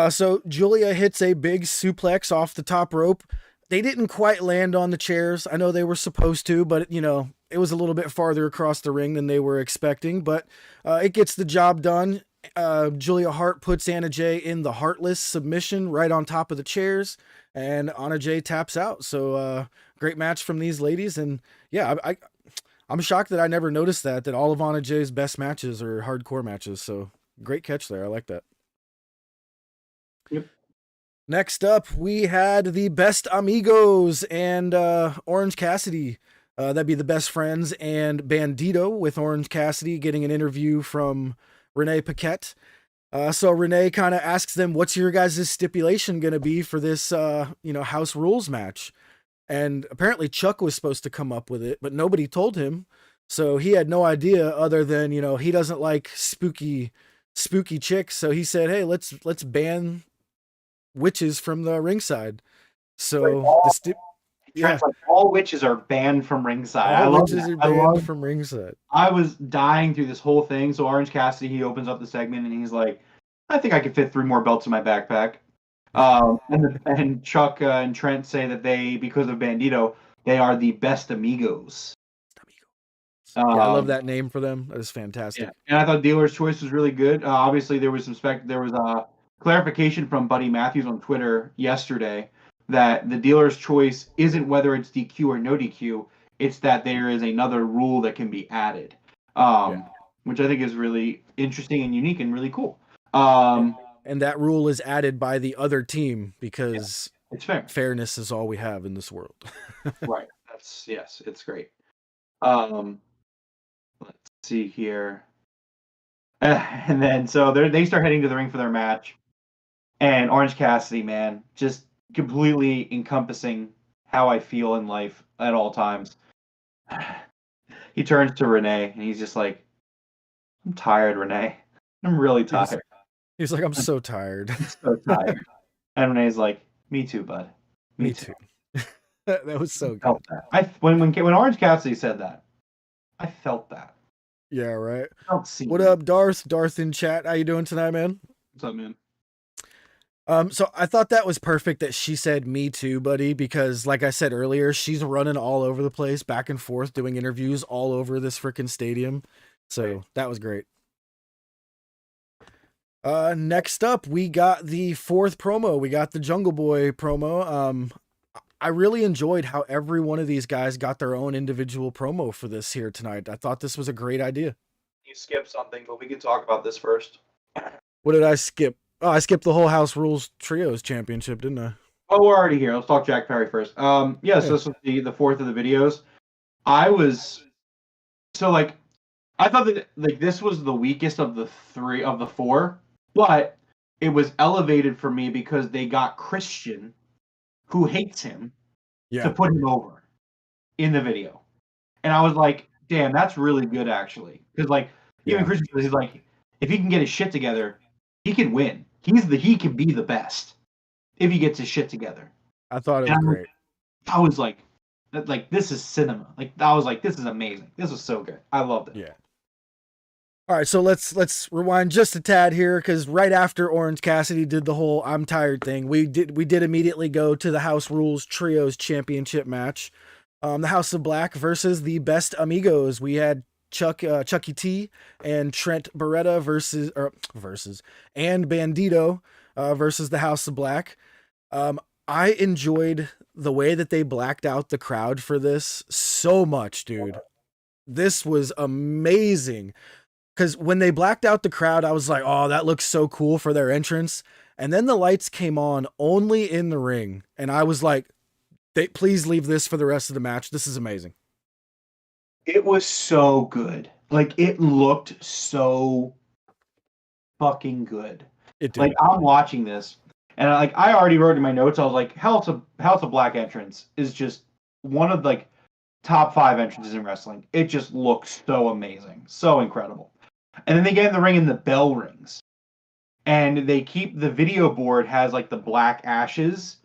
Speaker 1: So Julia hits a big suplex off the top rope. They didn't quite land on the chairs. I know they were supposed to, but it was a little bit farther across the ring than they were expecting. But it gets the job done. Julia Hart puts Anna Jay in the Heartless submission right on top of the chairs, and Anna Jay taps out. So great match from these ladies, and yeah, I'm shocked that I never noticed that all of Anna Jay's best matches are hardcore matches. So great catch there. I like that.
Speaker 2: Yep.
Speaker 1: Next up, we had the Best Amigos and Orange Cassidy. That'd be the Best Friends and Bandito, with Orange Cassidy getting an interview from Renee Paquette. So Renee kind of asks them, what's your guys' stipulation going to be for this, house rules match? And apparently Chuck was supposed to come up with it, but nobody told him. So he had no idea other than, he doesn't like spooky chicks. So he said, hey, let's ban witches from the ringside. So
Speaker 2: all witches are banned from ringside.
Speaker 1: All witches are banned from ringside.
Speaker 2: I was dying through this whole thing. So Orange Cassidy, he opens up the segment and he's like, I think I could fit 3 more belts in my backpack. And Chuck and Trent say that because of Bandito, they are the Best Amigos.
Speaker 1: Yeah, I love that name for them. That is fantastic.
Speaker 2: Yeah. And I thought Dealer's Choice was really good. Obviously, there was a clarification from Buddy Matthews on Twitter yesterday that the Dealer's Choice isn't whether it's DQ or no DQ. It's that there is another rule that can be added, which I think is really interesting and unique and really cool.
Speaker 1: And that rule is added by the other team because
Speaker 2: it's fair.
Speaker 1: Fairness is all we have in this world.
Speaker 2: Right. It's great. Let's see here. And then so they start heading to the ring for their match. And Orange Cassidy, man, just completely encompassing how I feel in life at all times. He turns to Renee and he's just like, I'm tired, Renee. I'm really tired.
Speaker 1: He's like, I'm so tired.
Speaker 2: I'm so tired. And Renee's like, me too, bud.
Speaker 1: Me too. That was so good.
Speaker 2: Felt that. When Orange Cassidy said that, I felt that.
Speaker 1: Yeah, right. What up, Darth? Darth in chat. How you doing tonight, man?
Speaker 2: What's up, man?
Speaker 1: So I thought that was perfect that she said me too, buddy, because like I said earlier, she's running all over the place, back and forth, doing interviews all over this freaking stadium. So that was great. Next up, we got the 4th promo. We got the Jungle Boy promo. I really enjoyed how every one of these guys got their own individual promo for this here tonight. I thought this was a great idea.
Speaker 2: You skipped something, but we can talk about this first.
Speaker 1: What did I skip? Oh, I skipped the whole House Rules Trios Championship, didn't I?
Speaker 2: Oh, we're already here. Let's talk Jack Perry first. So this was the 4th of the videos. I thought that this was the weakest of the 4, but it was elevated for me because they got Christian, who hates him, to put him over in the video. And I was like, damn, that's really good, actually. Because, even Christian, he's like, if he can get his shit together, he can win. He can be the best if he gets his shit together.
Speaker 1: I thought it was
Speaker 2: And
Speaker 1: great.
Speaker 2: I was like this is cinema. Like I was like, this is amazing. This was so good. I loved it.
Speaker 1: Yeah. All right, so let's rewind just a tad here because right after Orange Cassidy did the whole "I'm tired" thing, we did immediately go to the House Rules Trios Championship match, the House of Black versus the Best Amigos. We had Chucky T and Trent Beretta versus and Bandito versus the House of Black. I enjoyed the way that they blacked out the crowd for this so much, dude. This was amazing. Because when they blacked out the crowd, I was like, oh, that looks so cool for their entrance. And then the lights came on only in the ring. And I was like, please leave this for the rest of the match. This is amazing.
Speaker 2: It was so good. Like it looked so fucking good.
Speaker 1: It
Speaker 2: Like
Speaker 1: did.
Speaker 2: I'm watching this, and I already wrote in my notes. I was like, House of Black entrance is just one of like top 5 entrances in wrestling. It just looks so amazing, so incredible. And then they get in the ring and the bell rings, and they keep the video board has like the black ashes,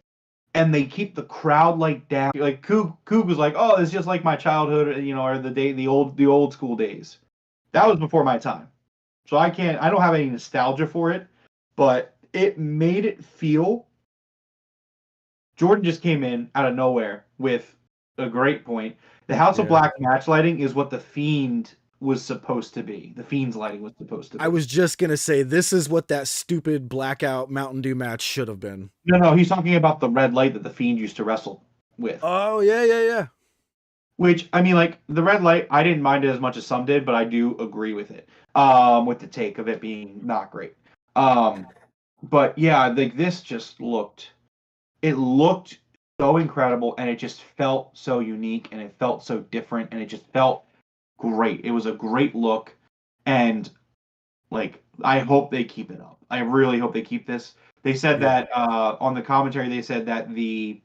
Speaker 2: and they keep the crowd like down. Like Coog was like, "Oh, it's just like my childhood, or the old school days." That was before my time, so I don't have any nostalgia for it, but it made it feel. Jordan just came in out of nowhere with a great point. The House of
Speaker 1: Yeah.
Speaker 2: Black match lighting is what the Fiend was supposed to be. The Fiend's lighting was supposed to
Speaker 1: I
Speaker 2: be.
Speaker 1: was just going to say, this is what that stupid blackout Mountain Dew match should have been.
Speaker 2: No, he's talking about the red light that the Fiend used to wrestle with.
Speaker 1: Oh, yeah, yeah, yeah.
Speaker 2: Which I mean, like the red light, I didn't mind it as much as some did, but I do agree with it. With the take of it being not great. But yeah, like this just looked so incredible, and it just felt so unique, and it felt so different, and it just felt great. It was a great look, and like I hope they keep it up. I really hope they keep this. They said
Speaker 1: Yeah.
Speaker 2: that on the commentary, they said that the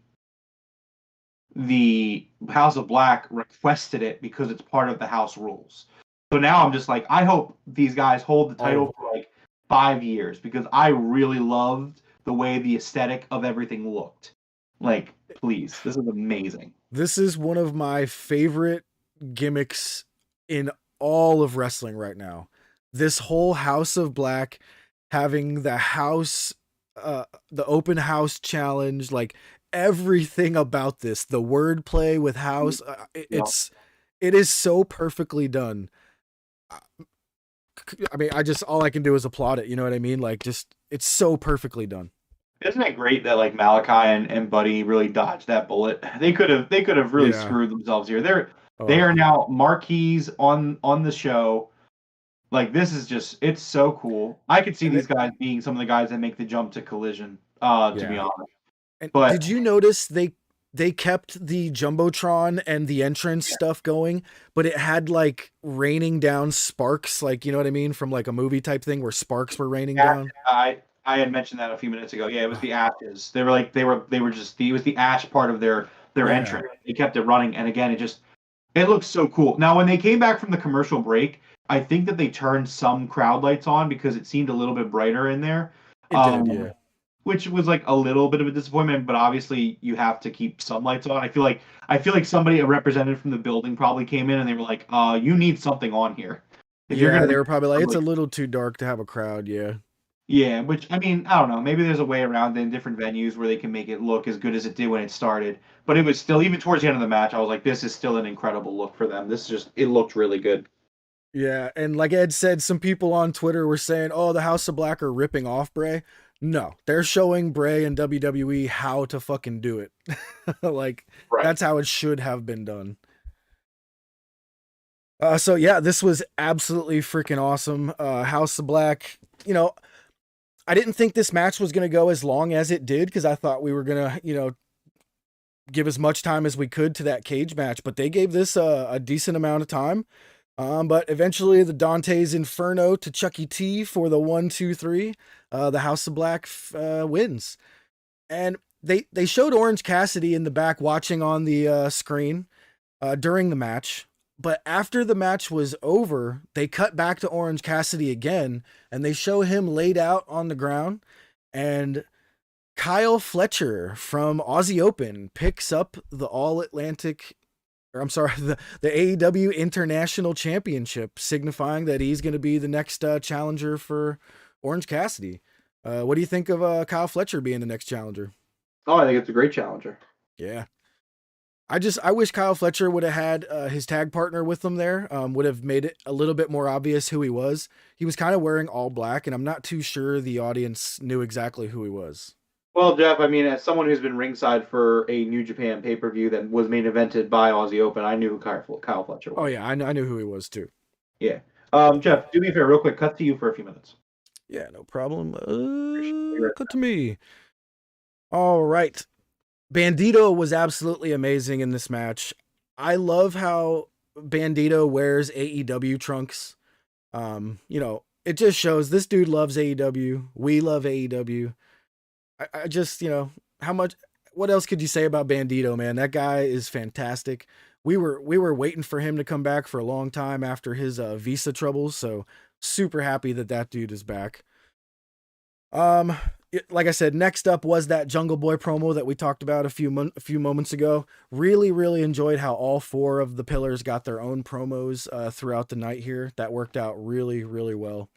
Speaker 2: House of Black requested it because it's part of the house rules. So now I'm just like, I hope these guys hold the title for like 5 years because I really loved the way the aesthetic of everything looked. Like, please, this is amazing.
Speaker 1: This is one of my favorite gimmicks in all of wrestling right now. This whole House of Black having the open house challenge, like everything about this, the wordplay with house, it is so perfectly done. I mean, all I can do is applaud it. You know what I mean? Like, just it's so perfectly done.
Speaker 2: Isn't it great that like Malachi and Buddy really dodged that bullet? They could have really screwed themselves here. They are now marquees on the show. Like this is just it's so cool. I could see these guys being some of the guys that make the jump to Collision, to be honest.
Speaker 1: And
Speaker 2: But
Speaker 1: did you notice they kept the Jumbotron and the entrance stuff going, but it had like raining down sparks, like you know what I mean, from like a movie type thing where sparks were raining down.
Speaker 2: I had mentioned that a few minutes ago. Yeah, it was the ashes. They were just it was the ash part of their entrance. They kept it running, and again, it looks so cool. Now, when they came back from the commercial break, I think that they turned some crowd lights on because it seemed a little bit brighter in there.
Speaker 1: It did, yeah.
Speaker 2: Which was like a little bit of a disappointment, but obviously you have to keep some lights on. I feel like a representative from the building probably came in and they were like, you need something on here.
Speaker 1: They were probably like, it's a little too dark to have a crowd, yeah.
Speaker 2: Yeah, which I mean, I don't know. Maybe there's a way around it in different venues where they can make it look as good as it did when it started. But it was still, even towards the end of the match, I was like, this is still an incredible look for them. It looked really good.
Speaker 1: Yeah, and like Ed said, some people on Twitter were saying, oh, the House of Black are ripping off Bray. No, they're showing Bray and WWE how to fucking do it. Like, that's how it should have been done. So yeah, this was absolutely freaking awesome. House of Black, I didn't think this match was going to go as long as it did because I thought we were going to, give as much time as we could to that cage match, but they gave this a decent amount of time. But eventually the Dante's Inferno to Chucky T for the 1, 2, 3. The House of Black wins. And they showed Orange Cassidy in the back watching on the screen during the match. But after the match was over, they cut back to Orange Cassidy again, and they show him laid out on the ground. And Kyle Fletcher from Aussie Open picks up the the AEW International Championship, signifying that he's going to be the next challenger for Orange Cassidy. What do you think of Kyle Fletcher being the next challenger?
Speaker 2: Oh, I think it's a great challenger.
Speaker 1: Yeah. I wish Kyle Fletcher would have had his tag partner with him there. Would have made it a little bit more obvious who he was. He was kind of wearing all black, and I'm not too sure the audience knew exactly who he was.
Speaker 2: Well, Jeff, I mean, as someone who's been ringside for a New Japan pay-per-view that was main evented by Aussie Open, I knew who Kyle Fletcher was.
Speaker 1: Oh yeah, I knew who he was too.
Speaker 2: Yeah. Jeff, do me a favor, real quick. Cut to you for a few minutes.
Speaker 1: Yeah, no problem. Cut to me. All right. Bandito was absolutely amazing in this match. I love how Bandito wears AEW trunks. It just shows this dude loves AEW. We love AEW. I just, what else could you say about Bandito, man? That guy is fantastic. We were waiting for him to come back for a long time after his visa troubles, so super happy that dude is back. Like I said, next up was that Jungle Boy promo that we talked about a few moments ago. Really, really enjoyed how all four of the pillars got their own promos throughout the night here. That worked out really, really well.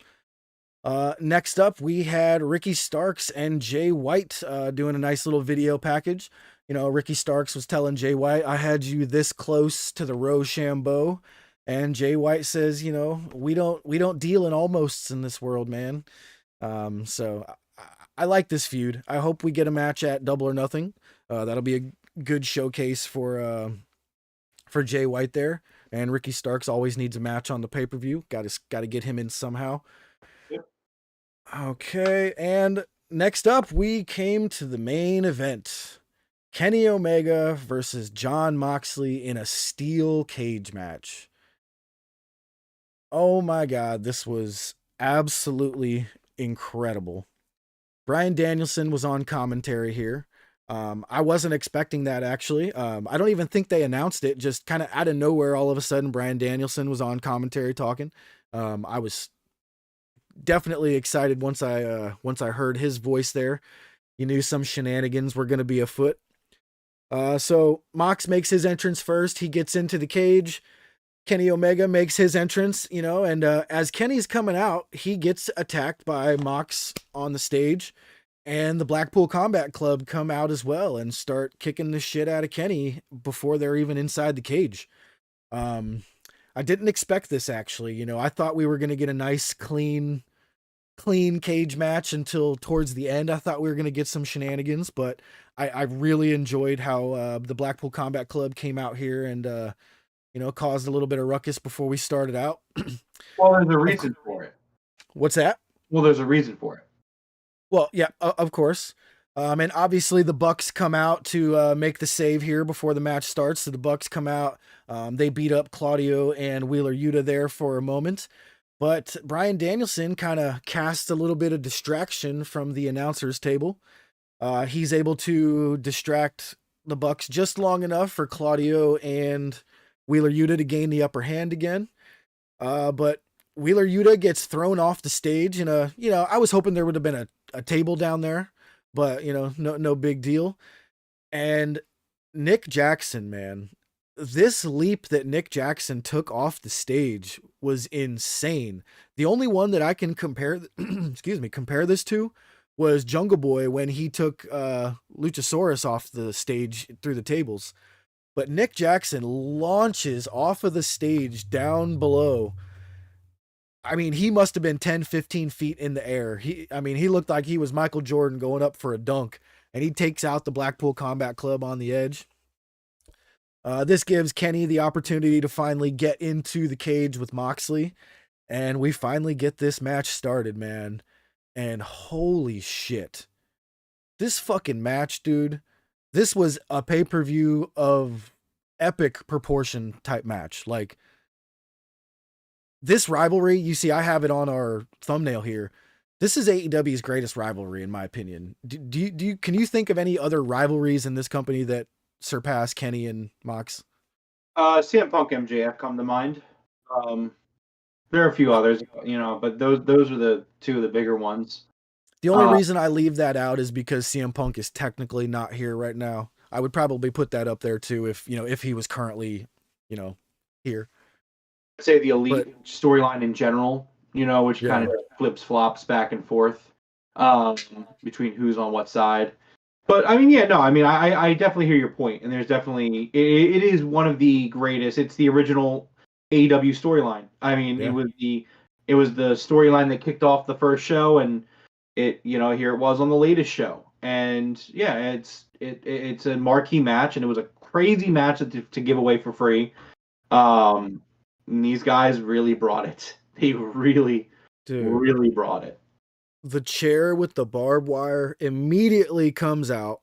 Speaker 1: Next up, we had Ricky Starks and Jay White doing a nice little video package. Ricky Starks was telling Jay White, "I had you this close to the Rochambeau," and Jay White says, "We don't deal in almosts in this world, man." So I like this feud. I hope we get a match at Double or Nothing. That'll be a good showcase for Jay White there. And Ricky Starks always needs a match on the pay-per-view. Got to get him in somehow.
Speaker 2: Yep.
Speaker 1: Okay, and next up we came to the main event. Kenny Omega versus Jon Moxley in a steel cage match. Oh my god, this was absolutely incredible. Bryan Danielson was on commentary here. I wasn't expecting that, actually. I don't even think they announced it. Just kind of out of nowhere, all of a sudden, Bryan Danielson was on commentary talking. I was definitely excited once I heard his voice there. You knew some shenanigans were going to be afoot. So Mox makes his entrance first. He gets into the cage. Kenny Omega makes his entrance, and as Kenny's coming out, he gets attacked by Mox on the stage, and the Blackpool Combat Club come out as well and start kicking the shit out of Kenny before they're even inside the cage. I didn't expect this, actually. I thought we were going to get a nice, clean cage match until towards the end. I thought we were going to get some shenanigans, but I really enjoyed how the Blackpool Combat Club came out here and caused a little bit of ruckus before we started out.
Speaker 2: Well, there's a reason for it.
Speaker 1: What's that?
Speaker 2: Well, there's a reason for it.
Speaker 1: Well, yeah, of course. And obviously the Bucks come out to make the save here before the match starts. So the Bucks come out. They beat up Claudio and Wheeler Yuta there for a moment. But Bryan Danielson kind of casts a little bit of distraction from the announcer's table. He's able to distract the Bucks just long enough for Claudio and Wheeler Yuta to gain the upper hand again. But Wheeler Yuta gets thrown off the stage in I was hoping there would have been a table down there, but no big deal. And Nick Jackson, man, this leap that Nick Jackson took off the stage was insane. The only one that I can compare this to was Jungle Boy when he took Luchasaurus off the stage through the tables. But Nick Jackson launches off of the stage down below. I mean, he must have been 10, 15 feet in the air. He looked like he was Michael Jordan going up for a dunk, and he takes out the Blackpool Combat Club on the edge. This gives Kenny the opportunity to finally get into the cage with Moxley, and we finally get this match started, man. And holy shit. This fucking match, dude. This was a pay-per-view of epic proportion type match. Like, this rivalry, you see, I have it on our thumbnail here. This is AEW's greatest rivalry, in my opinion. Can you think of any other rivalries in this company that surpass Kenny and Mox?
Speaker 2: CM Punk MJF come to mind. There are a few others, but those are the two of the bigger ones.
Speaker 1: The only reason I leave that out is because CM Punk is technically not here right now. I would probably put that up there too if he was currently, here.
Speaker 2: I'd say the
Speaker 1: But
Speaker 2: elite storyline in general, which kind
Speaker 1: yeah,
Speaker 2: of flips flops back and forth between who's on what side. But I mean, yeah, no, I mean, I definitely hear your point, and there's definitely it is one of the greatest. It's the original AEW storyline. I mean,
Speaker 1: yeah,
Speaker 2: it was the storyline that kicked off the first show, and here it was on the latest show, and yeah, it's a marquee match, and it was a crazy match to give away for free. And these guys really brought it. They really,
Speaker 1: dude.
Speaker 2: really brought it.
Speaker 1: The chair with the barbed wire immediately comes out.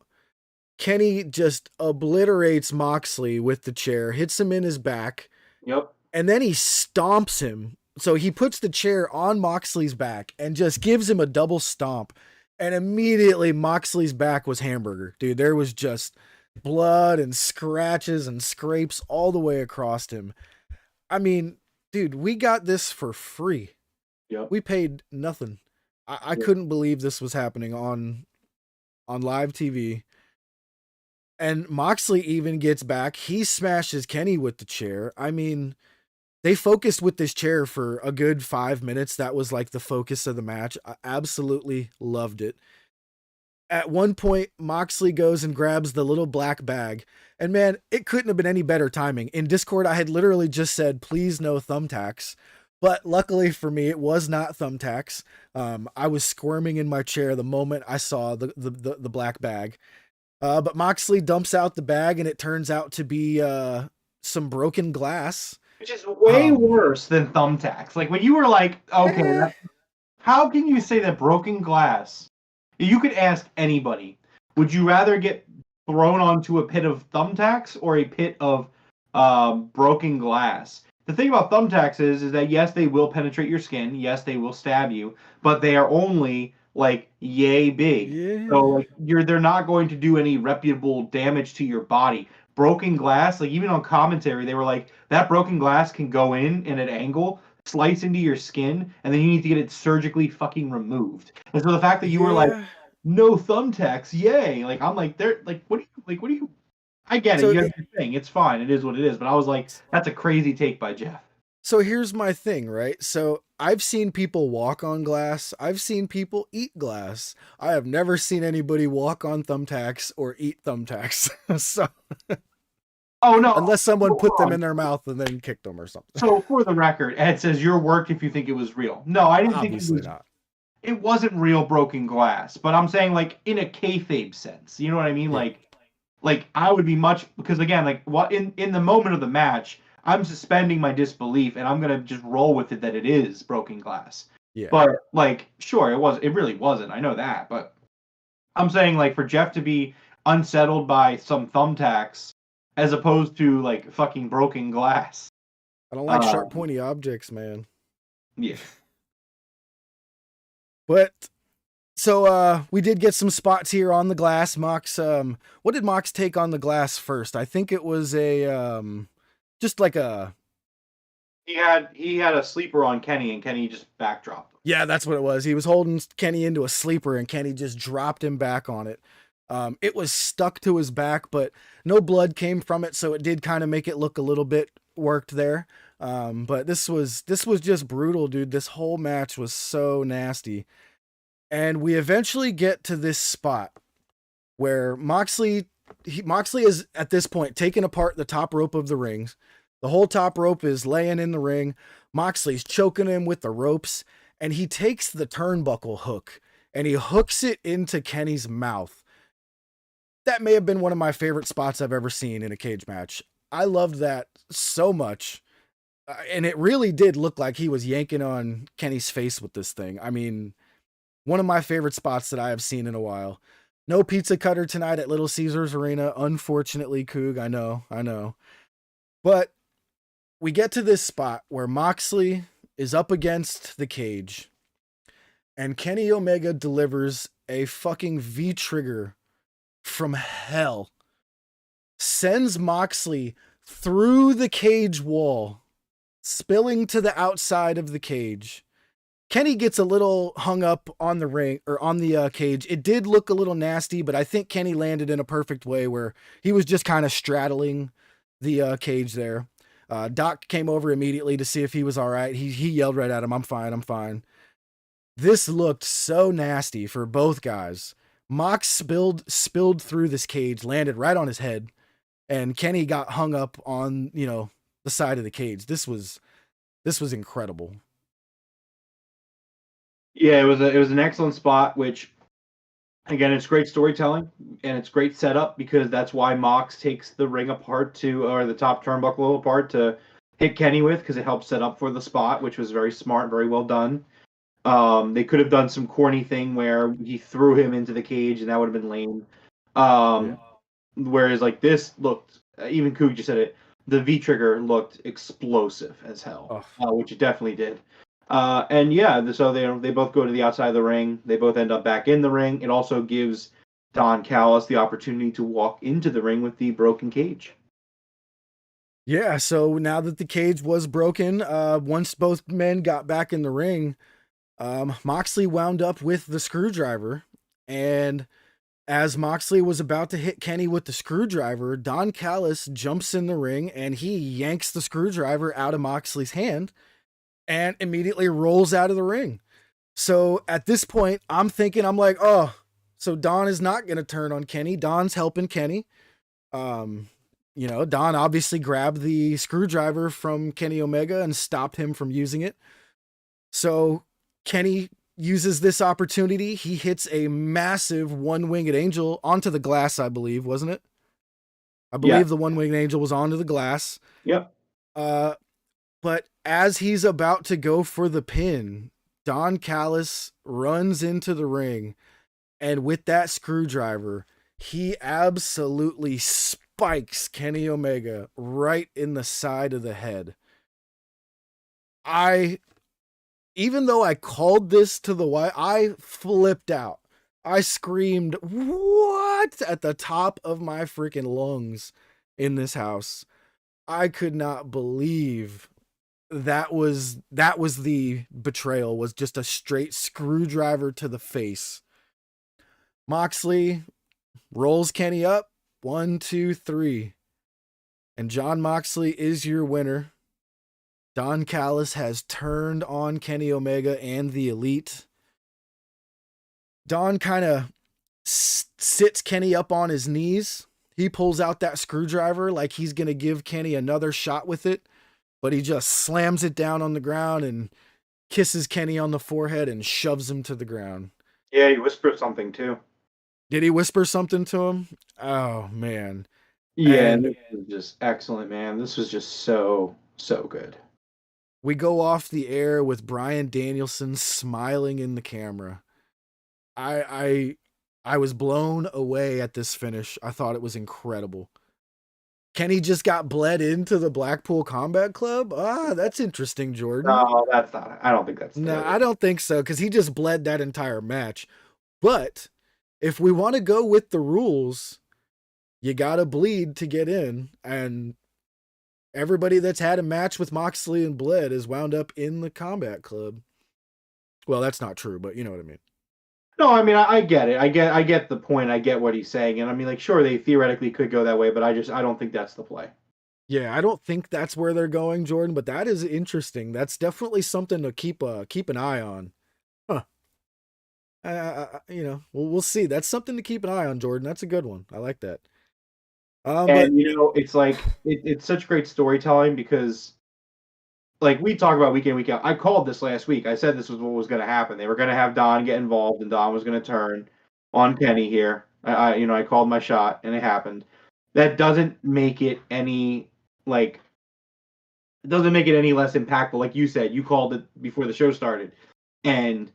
Speaker 1: Kenny just obliterates Moxley with the chair, hits him in his back,
Speaker 2: Yep.
Speaker 1: and then he stomps him. So he puts the chair on Moxley's back and just gives him a double stomp. And immediately Moxley's back was hamburger. Dude, there was just blood and scratches and scrapes all the way across him. I mean, dude, we got this for free.
Speaker 2: Yep.
Speaker 1: We paid nothing. I
Speaker 2: Yep.
Speaker 1: couldn't believe this was happening on live TV. And Moxley even gets back. He smashes Kenny with the chair. I mean, they focused with this chair for a good 5 minutes. That was like the focus of the match. I absolutely loved it. At one point, Moxley goes and grabs the little black bag. And man, it couldn't have been any better timing. In Discord, I had literally just said, please no thumbtacks. But luckily for me, it was not thumbtacks. I was squirming in my chair the moment I saw the black bag. But Moxley dumps out the bag, and it turns out to be some broken glass.
Speaker 2: Which is way worse than thumbtacks. Like when you were like, okay, how can you say that broken glass? You could ask anybody. Would you rather get thrown onto a pit of thumbtacks or a pit of broken glass? The thing about thumbtacks is that yes, they will penetrate your skin. Yes, they will stab you, but they are only like yay big.
Speaker 1: Yeah.
Speaker 2: So like they're not going to do any reputable damage to your body. Broken glass, like even on commentary, they were like that broken glass can go in at an angle, slice into your skin, and then you need to get it surgically fucking removed. And so the fact that you were like, no thumbtacks, yay! Like I'm like, they're like, what do you? I get it. You guys are saying it's fine. It is what it is. But I was like, that's a crazy take by Jeff.
Speaker 1: So here's my thing, right? So I've seen people walk on glass. I've seen people eat glass. I have never seen anybody walk on thumbtacks or eat thumbtacks. So,
Speaker 2: oh no,
Speaker 1: unless someone put them in their mouth and then kicked them or something.
Speaker 2: So for the record, Ed says your work if you think it was real. No, I didn't think it was.
Speaker 1: Not.
Speaker 2: It wasn't real broken glass, but I'm saying like in a kayfabe sense. You know what I mean?
Speaker 1: Yeah.
Speaker 2: Like I would be much because again, like what in the moment of the match, I'm suspending my disbelief and I'm gonna just roll with it that it is broken glass.
Speaker 1: Yeah.
Speaker 2: But like, sure, it really wasn't. I know that, but I'm saying like for Jeff to be unsettled by some thumbtacks as opposed to like fucking broken glass.
Speaker 1: I don't like sharp, pointy objects, man.
Speaker 2: Yeah.
Speaker 1: But so we did get some spots here on the glass. Mox, what did Mox take on the glass first? I think it was a just like a.
Speaker 2: He had a sleeper on Kenny, and Kenny just backdropped.
Speaker 1: Yeah, that's what it was. He was holding Kenny into a sleeper, and Kenny just dropped him back on it. It was stuck to his back, but no blood came from it, so it did kind of make it look a little bit worked there. But this was just brutal, dude. This whole match was so nasty. And we eventually get to this spot where Moxley is at this point taking apart the top rope of the rings. The whole top rope is laying in the ring. Moxley's choking him with the ropes, and he takes the turnbuckle hook and he hooks it into Kenny's mouth. That may have been one of my favorite spots I've ever seen in a cage match. I loved that so much. And it really did look like he was yanking on Kenny's face with this thing. I mean, one of my favorite spots that I have seen in a while. No pizza cutter tonight at Little Caesars Arena. Unfortunately, Coog, I know. But we get to this spot where Moxley is up against the cage and Kenny Omega delivers a fucking V-trigger from hell. Sends Moxley through the cage wall, spilling to the outside of the cage. Kenny gets a little hung up on the ring or on the cage. It did look a little nasty, but I think Kenny landed in a perfect way where he was just kind of straddling the cage there. Doc came over immediately to see if he was all right. He yelled right at him, "I'm fine, I'm fine." This looked so nasty for both guys. Mox spilled through this cage, landed right on his head, and Kenny got hung up on, the side of the cage. This was incredible.
Speaker 2: Yeah, it was an excellent spot, which again, it's great storytelling and it's great setup because that's why Mox takes the ring apart or the top turnbuckle apart to hit Kenny with because it helps set up for the spot, which was very smart, very well done. They could have done some corny thing where he threw him into the cage and that would have been lame.
Speaker 1: Yeah.
Speaker 2: Whereas like this looked, even Coog just said it, the V trigger looked explosive as hell,
Speaker 1: Oh,
Speaker 2: which it definitely did. And yeah, so they both go to the outside of the ring. They both end up back in the ring. It also gives Don Callis the opportunity to walk into the ring with the broken cage.
Speaker 1: yeah, so now that the cage was broken, once both men got back in the ring, Moxley wound up with the screwdriver. And as Moxley was about to hit Kenny with the screwdriver, Don Callis jumps in the ring and he yanks the screwdriver out of Moxley's hand and immediately rolls out of the ring. So at this point, I'm like, oh, so Don is not going to turn on Kenny. Don's helping Kenny. Don obviously grabbed the screwdriver from Kenny Omega and stopped him from using it. So Kenny uses this opportunity. He hits a massive one-winged angel onto the glass, I believe, wasn't it? I
Speaker 2: Yeah.
Speaker 1: believe the one-winged angel was onto the glass.
Speaker 2: Yep.
Speaker 1: But as he's about to go for the pin, Don Callis runs into the ring, and with that screwdriver, he absolutely spikes Kenny Omega right in the side of the head. Even though I called this to the wire, I flipped out. I screamed, "What?" at the top of my freaking lungs in this house. I could not believe that was the betrayal, was just a straight screwdriver to the face. Moxley rolls Kenny up. 1, 2, 3. And Jon Moxley is your winner. Don Callis has turned on Kenny Omega and the Elite. Don kind of sits Kenny up on his knees. He pulls out that screwdriver like he's going to give Kenny another shot with it, but he just slams it down on the ground and kisses Kenny on the forehead and shoves him to the ground.
Speaker 2: Yeah, he whispered something too.
Speaker 1: Did he whisper something to him? Oh, man.
Speaker 2: Yeah,
Speaker 1: And
Speaker 2: this was just excellent, man. This was just so good.
Speaker 1: we go off the air with Bryan Danielson smiling in the camera. I was blown away at this finish. I thought it was incredible. Kenny just got bled into the Blackpool Combat Club? Ah, that's interesting, Jordan.
Speaker 2: No, that's not. I don't think that's the
Speaker 1: No,
Speaker 2: way.
Speaker 1: I don't think so, because he just bled that entire match. But if we want to go with the rules, you gotta bleed to get in. And everybody that's had a match with Moxley and bled is wound up in the Combat Club. Well, that's not true, but you know what I mean.
Speaker 2: No, I mean I get it. I get the point. I get what he's saying, and I mean like sure they theoretically could go that way, but I don't think that's the play.
Speaker 1: Yeah, I don't think that's where they're going, Jordan, but that is interesting. That's definitely something to keep an eye on. Huh. We'll see. That's something to keep an eye on, Jordan. That's a good one. I like that. But
Speaker 2: And it's like it's such great storytelling because like we talk about week in week out. I called this last week. I said this was what was going to happen. They were going to have Don get involved, and Don was going to turn on Kenny here. I called my shot, and it happened. That doesn't make it any like it doesn't make it any less impactful. Like you said, you called it before the show started, and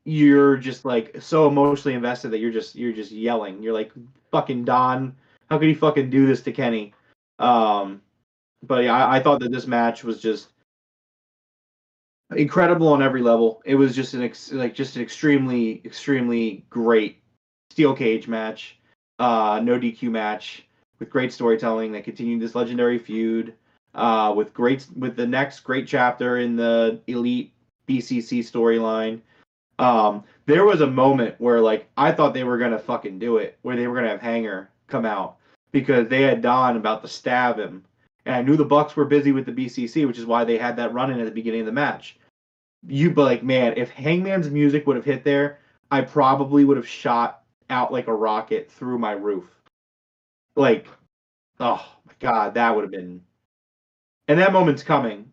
Speaker 2: you're just like so emotionally invested that you're just yelling. You're like, fucking Don, how could he fucking do this to Kenny? Um, but yeah, I thought that this match was just incredible on every level. It was just an extremely great steel cage match, no DQ match with great storytelling that continued this legendary feud. With the next great chapter in the Elite BCC storyline. There was a moment where like I thought they were gonna fucking do it, where they were gonna have Hanger come out because they had Don about to stab him, and I knew the Bucks were busy with the BCC, which is why they had that run in at the beginning of the match. But like, man, if Hangman's music would have hit there, I probably would have shot out like a rocket through my roof. Like, oh my god, that would have been. And that moment's coming.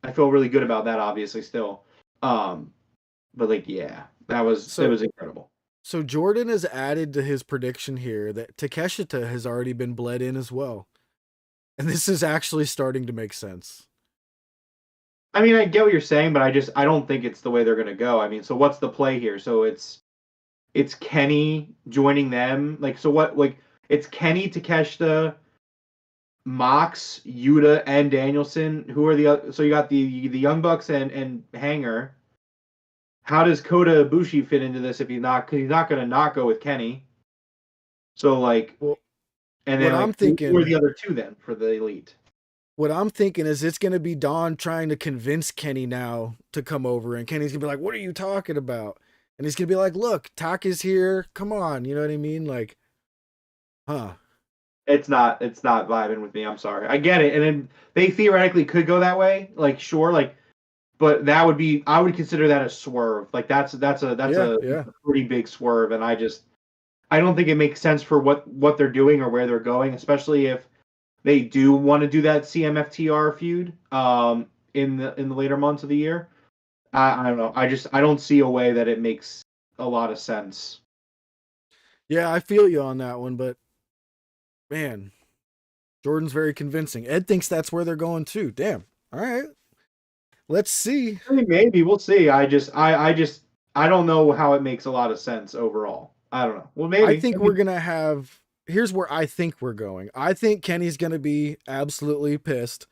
Speaker 2: I feel really good about that, obviously, still. Um, but like, yeah, it was incredible.
Speaker 1: So Jordan has added to his prediction here that Takeshita has already been bled in as well. And this is actually starting to make sense.
Speaker 2: I mean, I get what you're saying, but I don't think it's the way they're gonna go. I mean, so what's the play here? So it's Kenny joining them. Like, so what? Like, it's Kenny, Takeshita, Mox, Yuta, and Danielson. Who are the other? So you got the Young Bucks and Hanger. How does Kota Ibushi fit into this if he's not? Because he's not gonna not go with Kenny. So like,
Speaker 1: well,
Speaker 2: and then
Speaker 1: what
Speaker 2: like,
Speaker 1: I'm thinking,
Speaker 2: who are the other two then for the Elite?
Speaker 1: what I'm thinking is it's going to be Don trying to convince Kenny now to come over, and Kenny's going to be like, "What are you talking about?" And he's going to be like, "Look, Taka's here. Come on." You know what I mean? Like, huh.
Speaker 2: It's not vibing with me. I'm sorry. I get it. And then they theoretically could go that way. Like, sure, like, but that would be, I would consider that a swerve. Like that's a pretty big swerve. And I don't think it makes sense for what they're doing or where they're going, especially if they do want to do that CMFTR feud in the later months of the year. I don't know. I don't see a way that it makes a lot of sense.
Speaker 1: Yeah, I feel you on that one, but man, Jordan's very convincing. Ed thinks that's where they're going too. Damn. All right. Let's see.
Speaker 2: Maybe we'll see. I don't know how it makes a lot of sense overall. I don't know. Well, maybe.
Speaker 1: I think we're gonna have. Here's where I think we're going. I think Kenny's gonna be absolutely pissed,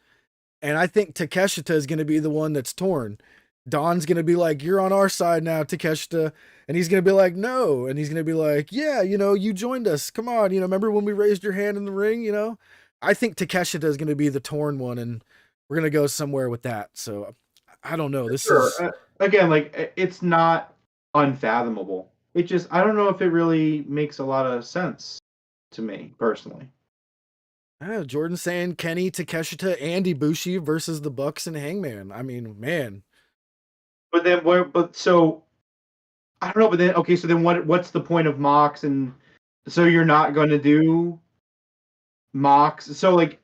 Speaker 1: and I think Takeshita is gonna be the one that's torn. Don's gonna be like, "You're on our side now, Takeshita," and he's gonna be like, "No," and he's gonna be like, "Yeah, you joined us. Come on, remember when we raised your hand in the ring? I think Takeshita is gonna be the torn one, and we're gonna go somewhere with that. So I don't know. This
Speaker 2: sure.
Speaker 1: is
Speaker 2: Again, like it's not unfathomable. It just I don't know if it really makes a lot of sense to me personally.
Speaker 1: Jordan saying Kenny, Takeshita, and Ibushi versus the Bucks and Hangman. I mean, man.
Speaker 2: But then But so I don't know. But then okay. So then what's the point of Mox? And so you're not going to do Mox. So like,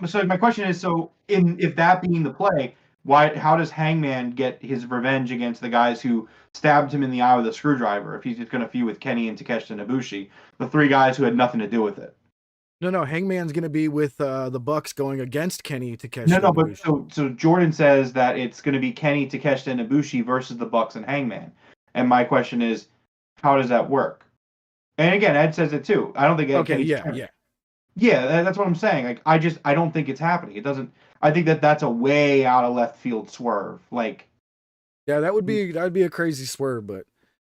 Speaker 2: so my question is, so if that being the play, how does Hangman get his revenge against the guys who stabbed him in the eye with a screwdriver if he's just going to feud with Kenny and Takeshita and Ibushi, the three guys who had nothing to do with it?
Speaker 1: No, Hangman's going to be with the Bucks going against Kenny, Takeshita.
Speaker 2: No, but so Jordan says that it's going to be Kenny, Takeshita, and Ibushi versus the Bucks and Hangman, and my question is, how does that work? And again, Ed says it too. I don't think Ed
Speaker 1: okay,
Speaker 2: yeah, that's what I'm saying. Like, I don't think it's happening. It doesn't. I think that's a way out of left field swerve. Like,
Speaker 1: yeah, that'd be a crazy swerve, but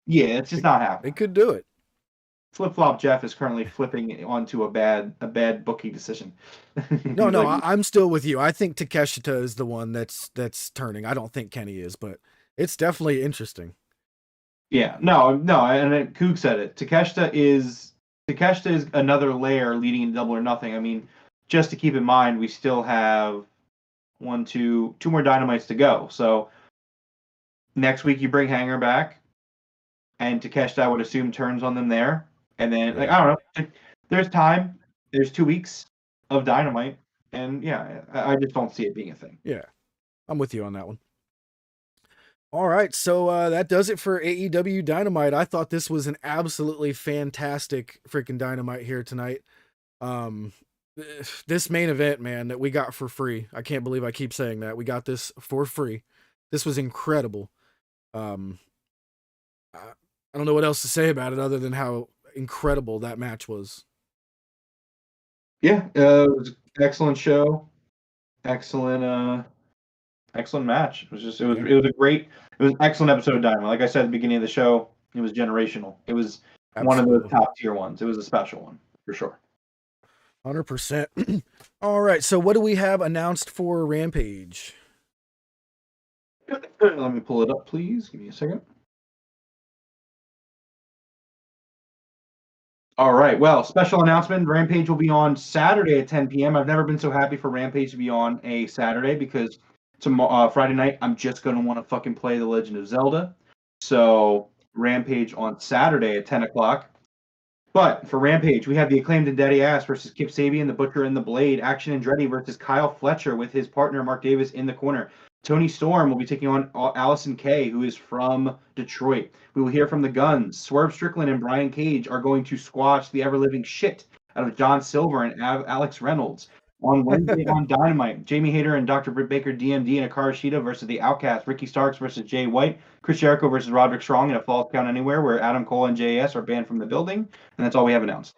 Speaker 2: yeah, it's just not happening.
Speaker 1: They could do it.
Speaker 2: Flip Flop Jeff is currently flipping onto a bad booking decision.
Speaker 1: No, I'm still with you. I think Takeshita is the one that's turning. I don't think Kenny is, but it's definitely interesting.
Speaker 2: Yeah, no, and Kook said it. Takeshita is another layer leading into Double or Nothing. I mean, just to keep in mind, we still have two more Dynamites to go. So next week you bring Hanger back, and Takeshita, I would assume, turns on them there. And then, like, I don't know, there's time. There's 2 weeks of Dynamite, and yeah, I just don't see it being a thing.
Speaker 1: Yeah, I'm with you on that one. All right, so that does it for AEW Dynamite. I thought this was an absolutely fantastic freaking Dynamite here tonight. This main event, man, that we got for free. I can't believe I keep saying that. We got this for free. This was incredible. I don't know what else to say about it other than how incredible that match was.
Speaker 2: Yeah, it was an excellent show. Excellent match. It was an excellent episode of Dynamite. Like I said at the beginning of the show, it was generational. It was one of the top tier ones. It was a special one for sure.
Speaker 1: 100%. All right, so what do we have announced for Rampage?
Speaker 2: Let me pull it up, please. Give me a second. All right. Well, special announcement. Rampage will be on Saturday at 10 p.m. I've never been so happy for Rampage to be on a Saturday because tomorrow, Friday night, I'm just going to want to fucking play The Legend of Zelda. So, Rampage on Saturday at 10 o'clock. But for Rampage, we have the Acclaimed and Daddy Ass versus Kip Sabian, the Butcher and the Blade. Action Andretti versus Kyle Fletcher with his partner Mark Davis in the corner. Tony Storm will be taking on Allison Kay, who is from Detroit. We will hear from the Guns. Swerve Strickland and Brian Cage are going to squash the ever-living shit out of John Silver and Alex Reynolds. On Wednesday on Dynamite, Jamie Hayter and Dr. Britt Baker, DMD, and Akara Shida versus the Outcast. Ricky Starks versus Jay White. Chris Jericho versus Roderick Strong in a Falls Count Anywhere, where Adam Cole and JAS are banned from the building. And that's all we have announced.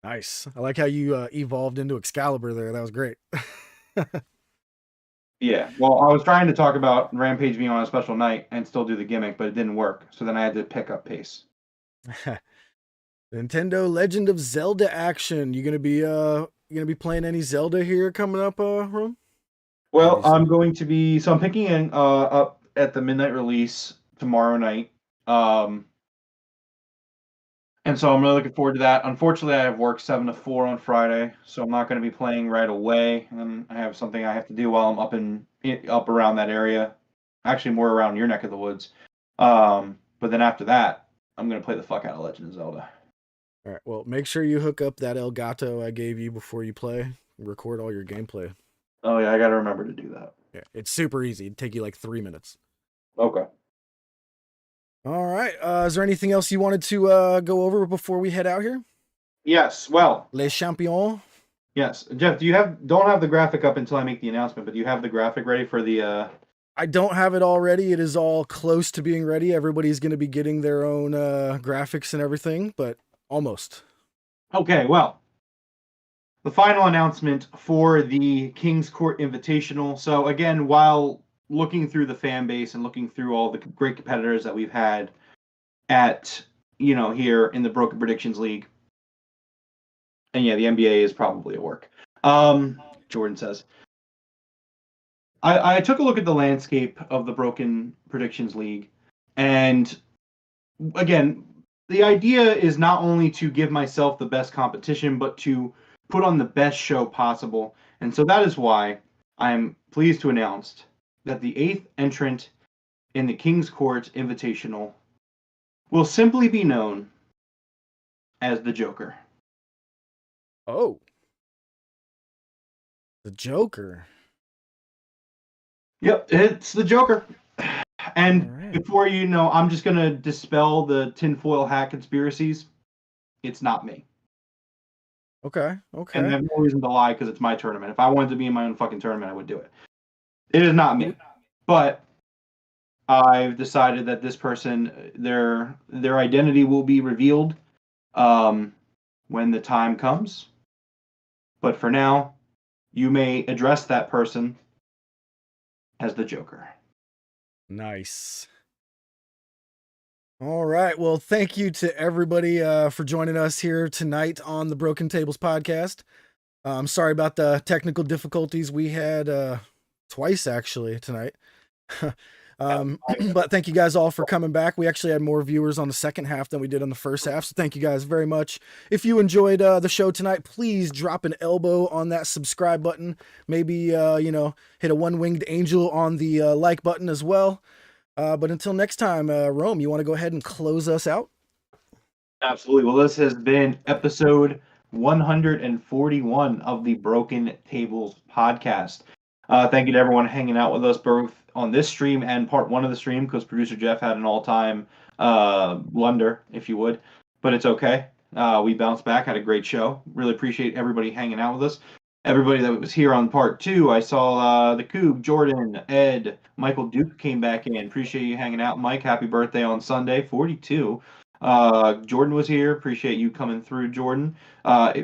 Speaker 1: Nice. I like how you evolved into Excalibur there. That was great.
Speaker 2: Yeah, well, I was trying to talk about Rampage being on a special night and still do the gimmick, but it didn't work. So then I had to pick up pace.
Speaker 1: Nintendo Legend of Zelda action. You gonna be playing any Zelda here coming up, Rome?
Speaker 2: Well,
Speaker 1: Obviously.
Speaker 2: I'm going to be I'm picking up at the midnight release tomorrow night. And so I'm really looking forward to that. Unfortunately, I have work 7 to 4 on Friday, so I'm not going to be playing right away. And I have something I have to do while I'm up around that area. Actually, more around your neck of the woods. But then after that, I'm going to play the fuck out of Legend of Zelda.
Speaker 1: All right. Well, make sure you hook up that Elgato I gave you before you play. Record all your gameplay.
Speaker 2: Oh yeah, I got to remember to do that.
Speaker 1: Yeah, it's super easy. It'd take you like 3 minutes.
Speaker 2: Okay.
Speaker 1: All right. Is there anything else you wanted to go over before we head out here?
Speaker 2: Yes. Well,
Speaker 1: Les Champions.
Speaker 2: yes. Jeff, don't have the graphic up until I make the announcement, but do you have the graphic ready for the
Speaker 1: I don't have it already. It is all close to being ready. Everybody's going to be getting their own graphics and everything, but almost.
Speaker 2: Okay, well, the final announcement for the King's Court Invitational. So again, while looking through the fan base and looking through all the great competitors that we've had at, here in the Broken Predictions League. And yeah, the NBA is probably at work. Jordan says. I took a look at the landscape of the Broken Predictions League, and again, the idea is not only to give myself the best competition, but to put on the best show possible. And so that is why I'm pleased to announce that the 8th entrant in the King's Court Invitational will simply be known as the Joker.
Speaker 1: Oh. The Joker.
Speaker 2: Yep, it's the Joker. And
Speaker 1: right.
Speaker 2: before you know, I'm just going to dispel the tinfoil hat conspiracies. It's not me.
Speaker 1: Okay.
Speaker 2: And I have no reason to lie because it's my tournament. If I wanted to be in my own fucking tournament, I would do it. It is not me. But I've decided that this person, their identity will be revealed when the time comes. But for now, you may address that person as the Joker.
Speaker 1: Nice. All right. Well, thank you to everybody for joining us here tonight on the Broken Tables podcast. I'm sorry about the technical difficulties we had twice actually tonight. But thank you guys all for coming back. We actually had more viewers on the second half than we did on the first half. So thank you guys very much. If you enjoyed the show tonight, please drop an elbow on that subscribe button. Maybe, hit a one-winged angel on the like button as well. But until next time, Rome, you want to go ahead and close us out?
Speaker 2: Absolutely. Well, this has been episode 141 of the Broken Tables podcast. Thank you to everyone hanging out with us both on this stream and part 1 of the stream, because producer Jeff had an all-time blunder, if you would. But it's okay. We bounced back, had a great show. Really appreciate everybody hanging out with us. Everybody that was here on part 2, I saw the Coog, Jordan, Ed, Michael Duke came back in. Appreciate you hanging out, Mike. Happy birthday on Sunday, 42. Jordan was here. Appreciate you coming through, Jordan.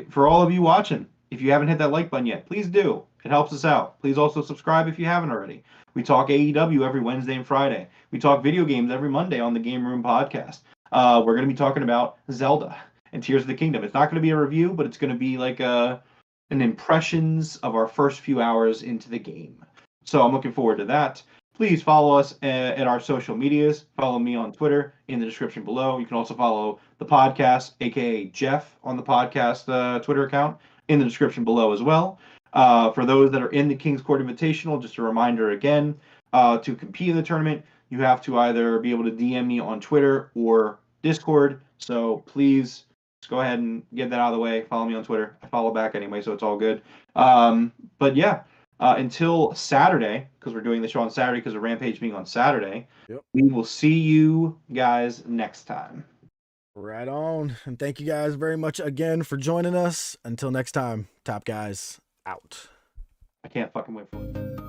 Speaker 2: For all of you watching, if you haven't hit that like button yet, please do. It helps us out. Please also subscribe if you haven't already. We talk AEW every Wednesday and Friday. We talk video games every Monday on the Game Room podcast. We're going to be talking about Zelda and Tears of the Kingdom. It's not going to be a review, but it's going to be like an impressions of our first few hours into the game. So I'm looking forward to that. please follow us at our social medias. Follow me on Twitter in the description below. You can also follow the podcast, aka Jeff, on the podcast Twitter account in the description below as well. For those that are in the King's Court Invitational, just a reminder again, to compete in the tournament, you have to either be able to DM me on Twitter or Discord. So please just go ahead and get that out of the way. Follow me on Twitter. I follow back anyway, so it's all good. But yeah, until Saturday, because we're doing the show on Saturday because of Rampage being on Saturday,
Speaker 1: Yep.
Speaker 2: we will see you guys next time.
Speaker 1: Right on. And thank you guys very much again for joining us. Until next time, top guys out.
Speaker 2: I can't fucking wait for it.